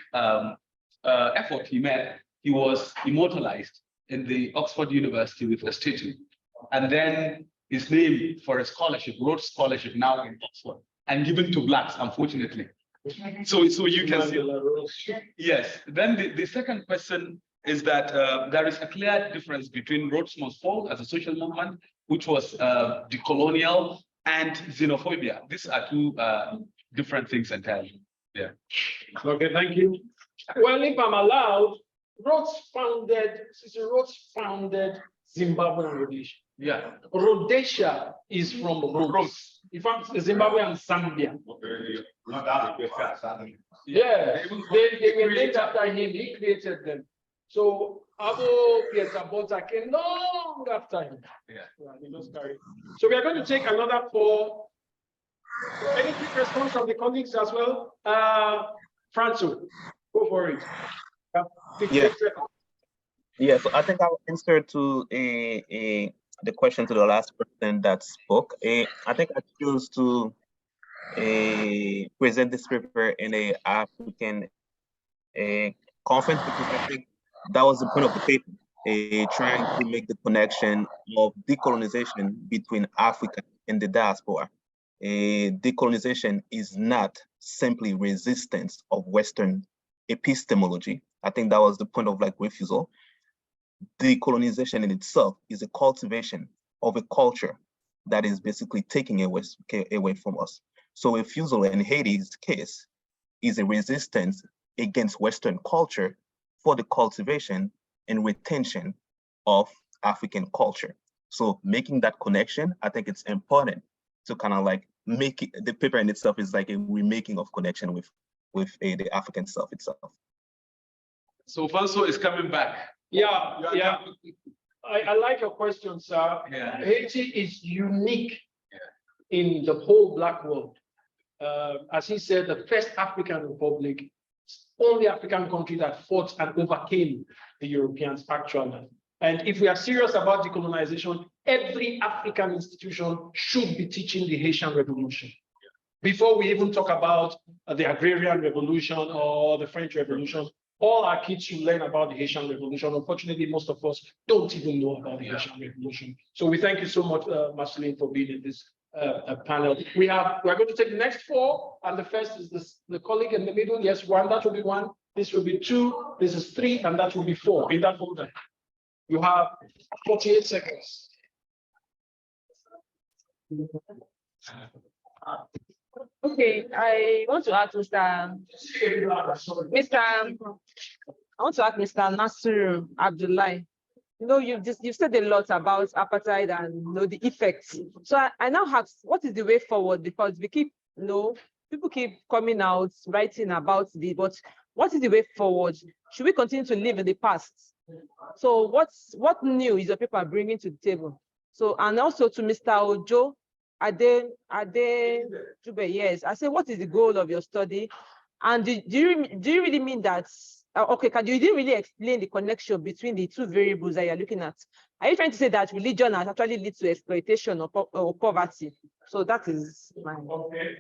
effort he made, he was immortalized in the Oxford University with a statue. And then his name for a scholarship, Rhodes Scholarship, now in Oxford, and given to blacks, unfortunately. So you can see. Yes. Then the second question is that there is a clear difference between Rhodes Must Fall as a social movement, which was decolonial, and xenophobia. These are 2 different things entirely. Yeah. Okay, thank you. Well, if I'm allowed, Cecil Rhodes founded Zimbabwean Rhodesia. Yeah. Rhodesia is from Rhodes. In fact, Zimbabwe and Zambia. Yeah, they were named after him. He created them. So Abo Peter Bota came long after him. Yeah. So we are going to take another 4. Any quick response from the colleagues as well? Franco, go for it. Yeah, so I think I'll answer to the question to the last person that spoke. I think I choose to present this paper in a African conference because I think that was the point of the paper, trying to make the connection of decolonization between Africa and the diaspora. Decolonization is not simply resistance of Western epistemology. I think that was the point of refusal. Decolonization in itself is a cultivation of a culture that is basically taking away from us. So refusal in Haiti's case is a resistance against Western culture for the cultivation and retention of African culture. So making that connection, I think it's important to kind of make it, the paper in itself is like a remaking of connection with the African self itself. So Fanso is coming back. Yeah. I like your question, sir. Yeah. Haiti is unique in the whole Black world. As he said, the first African republic, only African country that fought and overcame the Europeans actually. And if we are serious about decolonization, every African institution should be teaching the Haitian Revolution. Before we even talk about the Agrarian Revolution or the French Revolution, all our kids should learn about the Haitian Revolution. Unfortunately, most of us don't even know about the Haitian Revolution. So we thank you so much, Marceline, for being in this panel. We're going to take the next 4, and the first is the colleague in the middle. Yes, 1, that will be 1. This will be 2, this is 3, and that will be 4 in that order. You have 48 seconds. Okay, I want to ask Mr. Nasir Abdullahi. You've said a lot about apartheid and the effects. So I now ask, what is the way forward? Because we keep, people keep coming out, writing about but what is the way forward? Should we continue to live in the past? So what new is your paper bringing to the table? So, and also to Mr. Ojo, Ade Jube, yes. I say, what is the goal of your study? And do you really mean that? Okay, you didn't really explain the connection between the 2 variables that you're looking at. Are you trying to say that religion has actually lead to exploitation or poverty? So that is my. Okay.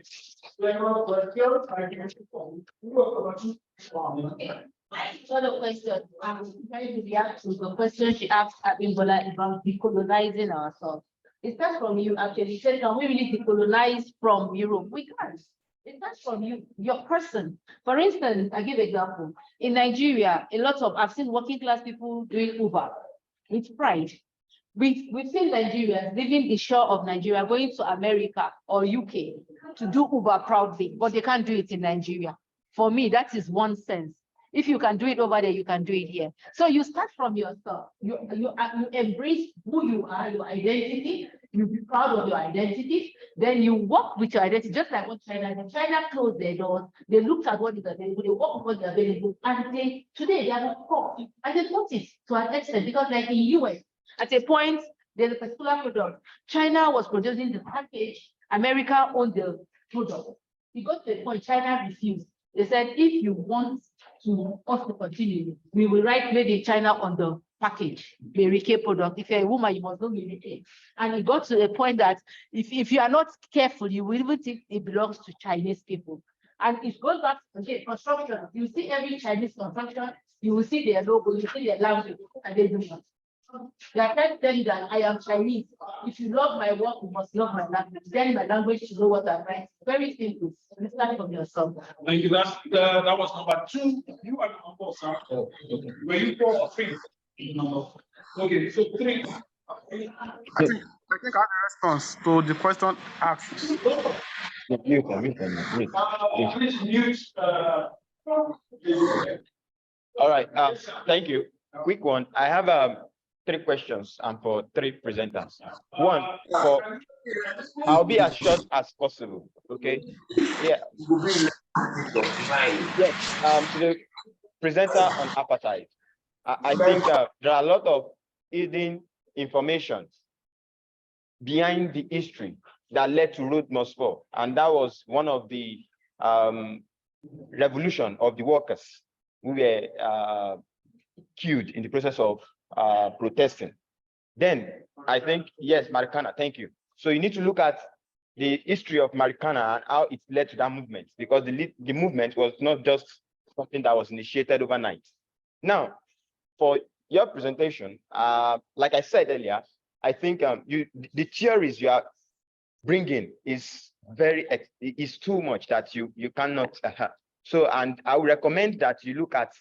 Another question. I'm trying to react to the question she asked Abimbola about decolonizing ourselves. It starts from you actually. It said, can we really decolonize from Europe? We can't. It starts from you, your person. For instance, I give example. In Nigeria, a lot of I've seen working class people doing Uber with pride. We've seen Nigerians leaving the shore of Nigeria, going to America or UK to do Uber proudly, but they can't do it in Nigeria. For me, that is one sense. If you can do it over there, you can do it here. So you start from yourself. You embrace who you are, your identity. You be proud of your identity. Then you work with your identity, just like what China did. China closed their doors. They looked at what is available. They work with what's available. And today they are not poor. And they noticed to an extent because, like in US, at a point, there's a particular product. China was producing the package. America owned the product. It got to a point China refused. They said, if you want us to continue, we will write made in China on the package, Mary Kay product. If you're a woman, you must know Mary Kay. And it got to the point that if you are not careful, you will even think it belongs to Chinese people. And it goes back to construction. You see every Chinese construction, you will see their logo, you see their language, and they do not. They are trying to tell you that I am Chinese. If you love my work, you must love my language. Then my language to know what I'm writing. Very simple. Start from yourself. Thank you. That was number 2. You are number 4, sir. Oh, okay. Were you 4 or 3? Okay, so 3. I think I have a response to the question asked. Please mute. All right. Thank you. Quick one. I have 3 questions and for 3 presenters. One, I'll be as short as possible. Okay. Yeah. Yes. To the presenter on apartheid, I think there are a lot of hidden information behind the history that led to Road Must Fall, and that was one of the revolution of the workers who were killed in the process of protesting. Then I think, yes, Marikana, thank you. So you need to look at the history of Marikana and how it led to that movement, because the movement was not just something that was initiated overnight. Now, for your presentation, like I said earlier, I think the theories you are bringing is too much that you cannot. So, and I would recommend that you look at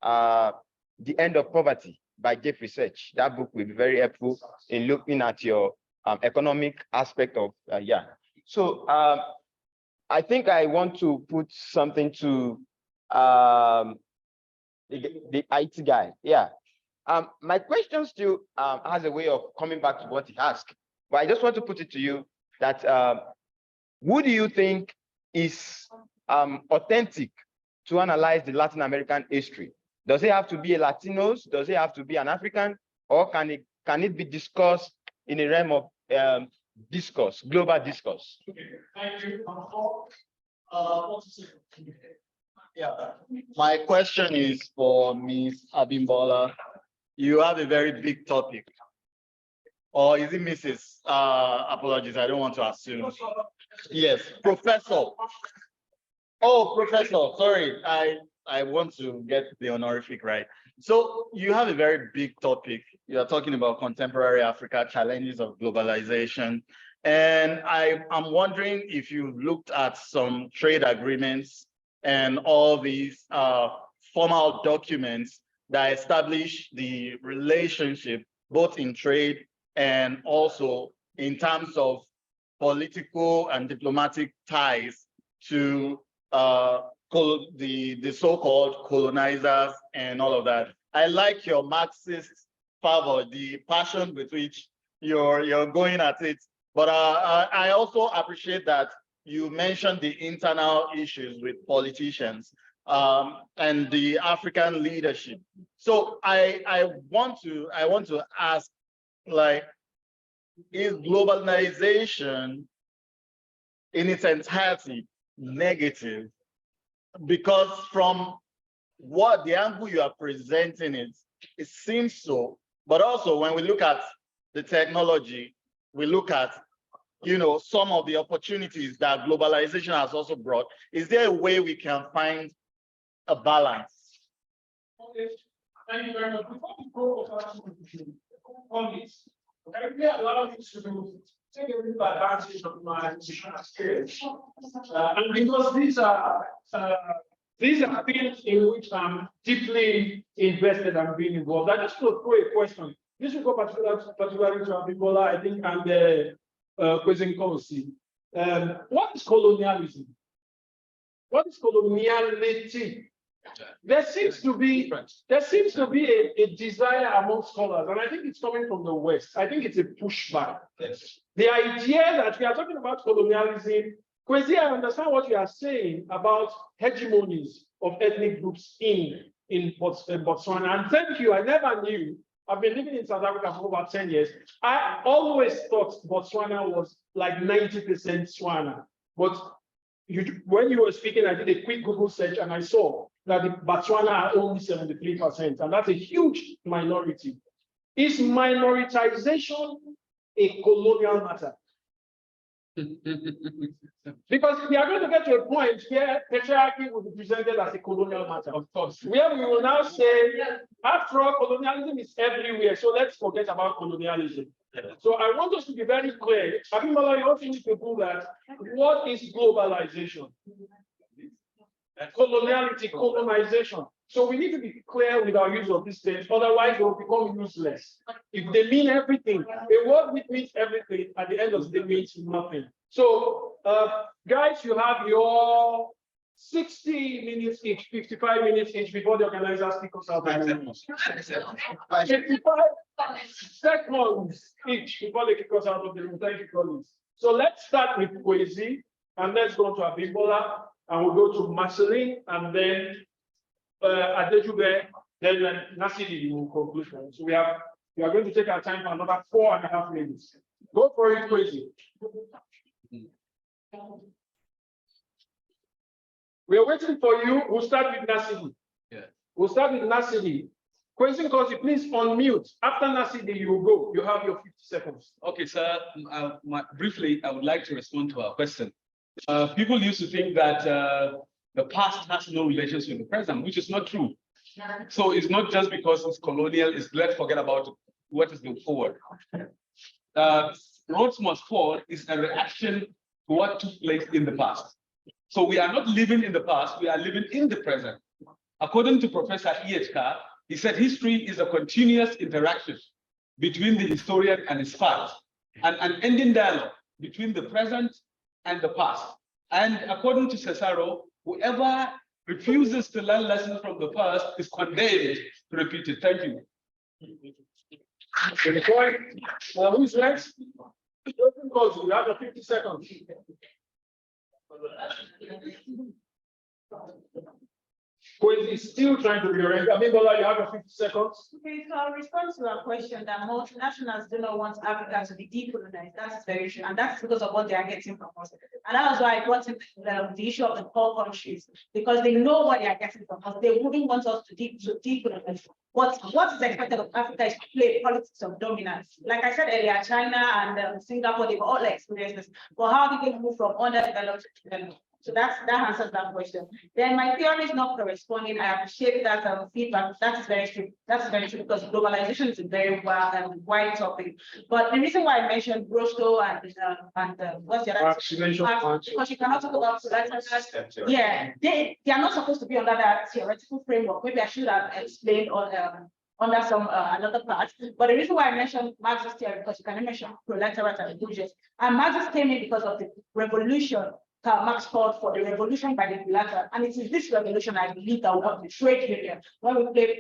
The End of Poverty by Jeff Research. That book will be very helpful in looking at your economic aspect of So I think I want to put something to the IT guy. Yeah. My question still has a way of coming back to what he asked, but I just want to put it to you that who do you think is authentic to analyze the Latin American history? Does it have to be a Latinos? Does it have to be an African? Or can it be discussed in a realm of discourse, global discourse? Okay, thank you. Yeah, my question is for Ms. Abimbola. You have a very big topic. Or is it Mrs.? Apologies, I don't want to assume. Yes, Professor. Oh, Professor, sorry, I want to get the honorific right. So you have a very big topic. You are talking about contemporary Africa, challenges of globalization. And I'm wondering if you've looked at some trade agreements and all these formal documents that establish the relationship, both in trade and also in terms of political and diplomatic ties to the so-called colonizers and all of that. I like your Marxist fervor, the passion with which you're going at it. But I also appreciate that you mentioned the internal issues with politicians and the African leadership. So I want to ask, like, is globalization in its entirety negative? Because from what the angle you are presenting it seems so. But also when we look at the technology, we look at some of the opportunities that globalization has also brought. Is there a way we can find a balance Okay. Thank you very much. Before we go on this, can you allow me to take a little advantage of my position as experience? And because these are things in which I'm deeply invested and being involved. I just want to throw a question. This will go particularly to Abibola, I think, and the Kwesi Nkosi. What is colonialism? What is coloniality? There seems to be a desire among scholars, and I think it's coming from the West. I think it's a pushback. Yes. The idea that we are talking about colonialism, Kwesi, I understand what you are saying about hegemonies of ethnic groups in Botswana. And thank you, I never knew. I've been living in South Africa for over 10 years. I always thought Botswana was like 90% Swana. But when you were speaking, I did a quick Google search and I saw that the Botswana are only 73%, and that's a huge minority. Is minoritization a colonial matter? Because we are going to get to a point where patriarchy will be presented as a colonial matter, of course, where we will now say, after all, colonialism is everywhere, so let's forget about colonialism. So I want us to be very clear. Abimbola, you also need to do that. What is globalization? Coloniality, colonization. So we need to be clear with our use of these terms, otherwise they will become useless. If they mean everything, a word which means everything at the end of the day means nothing. So guys, you have your 60 minutes each, 55 minutes each before the organizers kick us out. 55 seconds each before they kick us out of the room. Thank you, colleagues. So let's start with Kwesi, and let's go to Abimbola, and we'll go to Marceline, and then Adejube, then Nasidi will conclude. So we are going to take our time for another 4.5 minutes. Go for it, Kwesi. We are waiting for you. We'll start with Nasidi. Yeah. We'll start with Nasidi. Kwesi Nkosi, please unmute. After Nasidi, you will go. You have your 50 seconds. Okay, sir. Briefly, I would like to respond to our question. People used to think that the past has no relations with the present, which is not true. So it's not just because it's colonial, let's forget about what is going forward. Roads Must Fall is a reaction to what took place in the past. So we are not living in the past, we are living in the present. According to Professor E.H. he said history is a continuous interaction between the historian and his past, and an ending dialogue between the present and the past. And according to Cesaro, whoever refuses to learn lessons from the past is condemned to repeat it. Thank you. Who's next? You have 50 seconds. Kwesi is still trying to be ready. Abimbola, you have 50 seconds. Okay, so I'll respond to a question that multinationals do not want Africa to be decolonized. That's very true. And that's because of what they are getting from us. And that was why I brought in the issue of the poor countries, because they know what they are getting from us. They wouldn't want us to decolonize. What is expected of Africa is to play politics of dominance. Like I said earlier, China and Singapore, they've all experienced this. But how did they move from underdeveloped to developed? So that answers that question. Then my theory is not corresponding. I appreciate that feedback. That is very true. That's very true because globalization is a very wide topic. But the reason why I mentioned Grosto and what's the other? Because you cannot talk about yeah, they are not supposed to be under that theoretical framework. Maybe I should have explained under some another part. But the reason why I mentioned Marxist theory, because you can mention proletariat and bourgeoisie. And Marxist came in because of the revolution. Marx called for the revolution by the proletariat, and it is this revolution I believe that will help the trade union when we play the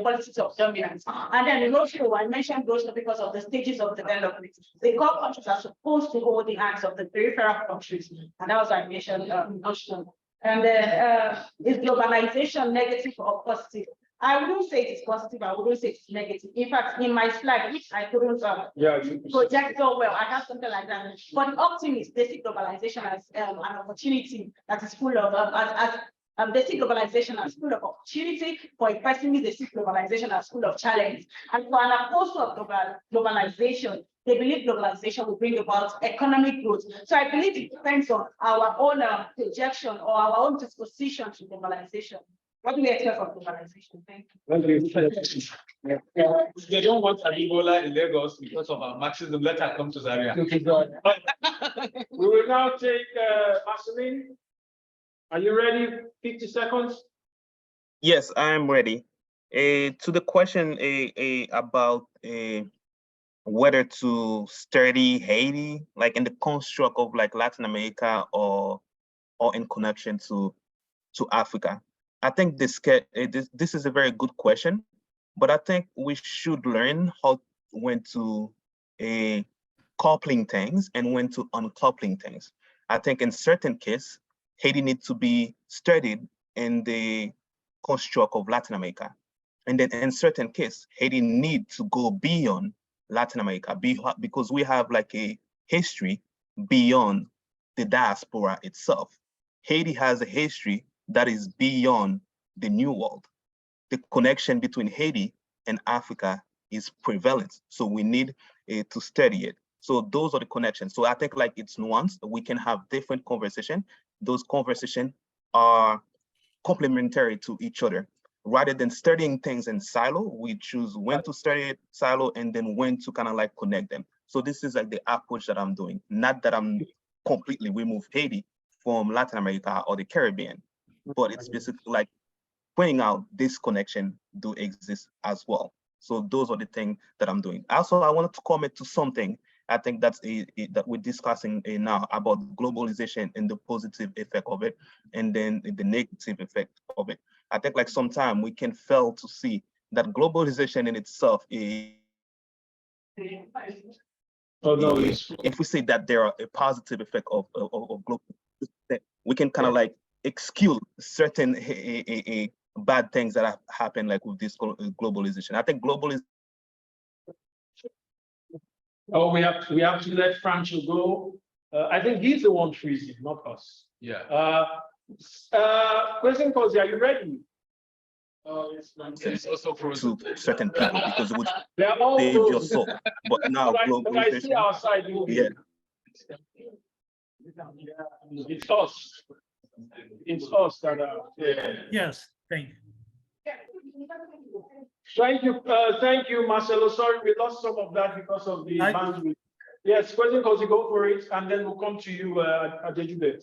politics of dominance. And then Rosto, I mentioned Rosto because of the stages of development. The core countries are supposed to hold the hands of the peripheral countries, and that was I mentioned Rosto. And then is globalization negative or positive? I wouldn't say it's positive, I wouldn't say it's negative. In fact, in my slide, which I couldn't project so well, I have something like that. For the optimists, they see globalization as an opportunity that is full of, they see globalization as full of opportunity. For a pessimist, they see globalization as full of challenge. And for an opposer of globalization, they believe globalization will bring about economic growth. So I believe it depends on our own projection or our own disposition to globalization. What do we expect from globalization? Thank you. They don't want Ebola in Lagos because of our Marxism. Let her come to Zaria. We will now take Marceline. Are you ready? 50 seconds. Yes, I am ready. To the question about whether to study Haiti, like in the construct of like Latin America or in connection to Africa, I think this is a very good question, but I think we should learn when to coupling things and when to uncoupling things. I think in certain cases, Haiti needs to be studied in the construct of Latin America. And then in certain cases, Haiti need to go beyond Latin America because we have like a history beyond the diaspora itself. Haiti has a history that is beyond the New World. The connection between Haiti and Africa is prevalent. So we need to study it. So those are the connections. So I think like it's nuanced. We can have different conversation. Those conversations are complementary to each other. Rather than studying things in silo, we choose when to study it silo and then when to kind of like connect them. So this is like the approach that I'm doing. Not that I'm completely remove Haiti from Latin America or the Caribbean, but it's basically like pointing out this connection do exist as well. So those are the things that I'm doing. Also, I wanted to comment to something. I think that's that we're discussing now about globalization and the positive effect of it, and then the negative effect of it. I think like sometimes we can fail to see that globalization in itself is, if we say that there are a positive effect of global, we can kind of like excuse certain bad things that have happened like with this globalization. I think globalization. Oh, we have to let Francho go. I think he's the one freezing, not us. Yeah. Question Kosi, are you ready? It's also frozen. To certain people because it would They are all save your frozen. soul. But now But I see outside. yeah. It's us. It's us that are. Yes, thank you. Thank you, Marcelo. Sorry, we lost some of that because of the bandwidth. Yes, question Kosi, go for it, and then we'll come to you, Adejube.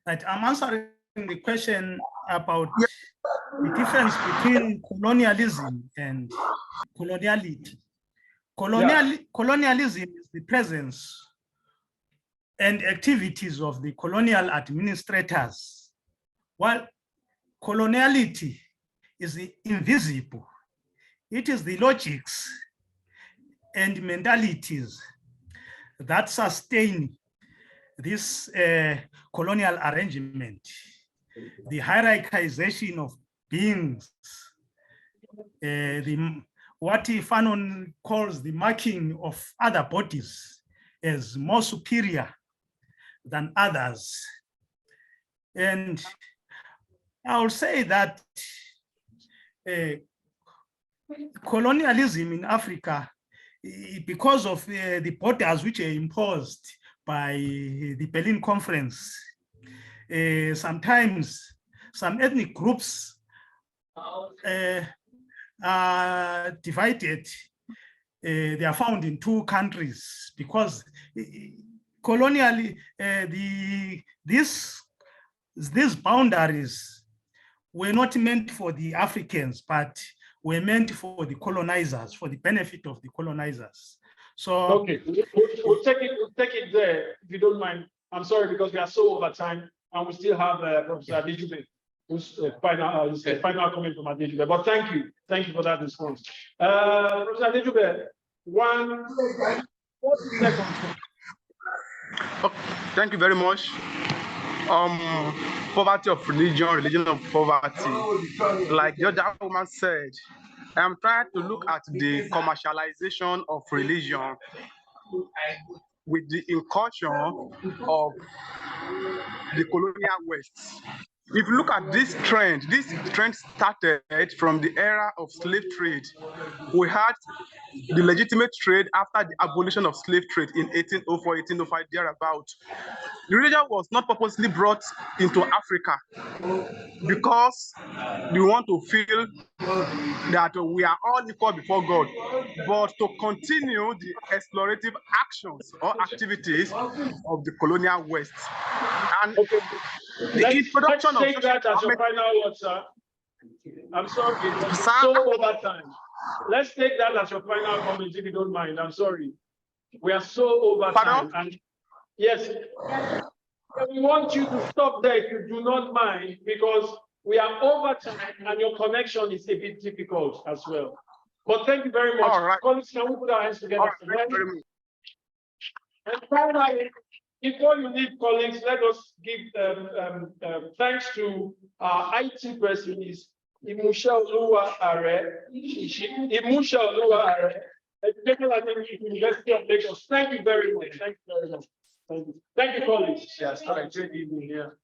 Right, I'm answering the question about the difference between colonialism and coloniality. Colonialism is the presence and activities of the colonial administrators, while coloniality is the invisible. It is the logics and mentalities that sustain this colonial arrangement, the hierarchization of beings, what Fanon calls the marking of other bodies as more superior than others. And I will say that colonialism in Africa, because of the borders which are imposed by the Berlin Conference, sometimes some ethnic groups are divided. They are found in two countries because colonially, these boundaries were not meant for the Africans, but were meant for the colonizers, for the benefit of the colonizers. So okay, we'll take it there if you don't mind. I'm sorry because we are so over time, and we still have Professor Adejube, who's final comment from Adejube. But thank you for that response, Professor Adejube. 40 seconds. Thank you very much. Poverty of religion of poverty. Like the other woman said, I'm trying to look at the commercialization of religion with the incursion of the colonial West. If you look at this trend started from the era of slave trade. We had the legitimate trade after the abolition of slave trade in 1804, 1805, thereabout. The religion was not purposely brought into Africa because we want to feel that we are all equal before God, but to continue the explorative actions or activities of the colonial West. And the introduction Let's take that as your final word, sir. I'm sorry, so over time. Let's take that as your final comment, if you don't mind. I'm sorry. We are so over time. And yes, we want you to stop there if you do not mind, because we are over time and your connection is a bit difficult as well. But thank you very much. All right. Colleagues, can we put our hands together? And finally, before you leave, colleagues, let us give thanks to our IT person, is Imusha Oluwa Are, Educational Academy, University of Lagos. Thank you very much. Thank you very much. Thank you. Thank you, colleagues. Yes, have a great evening here.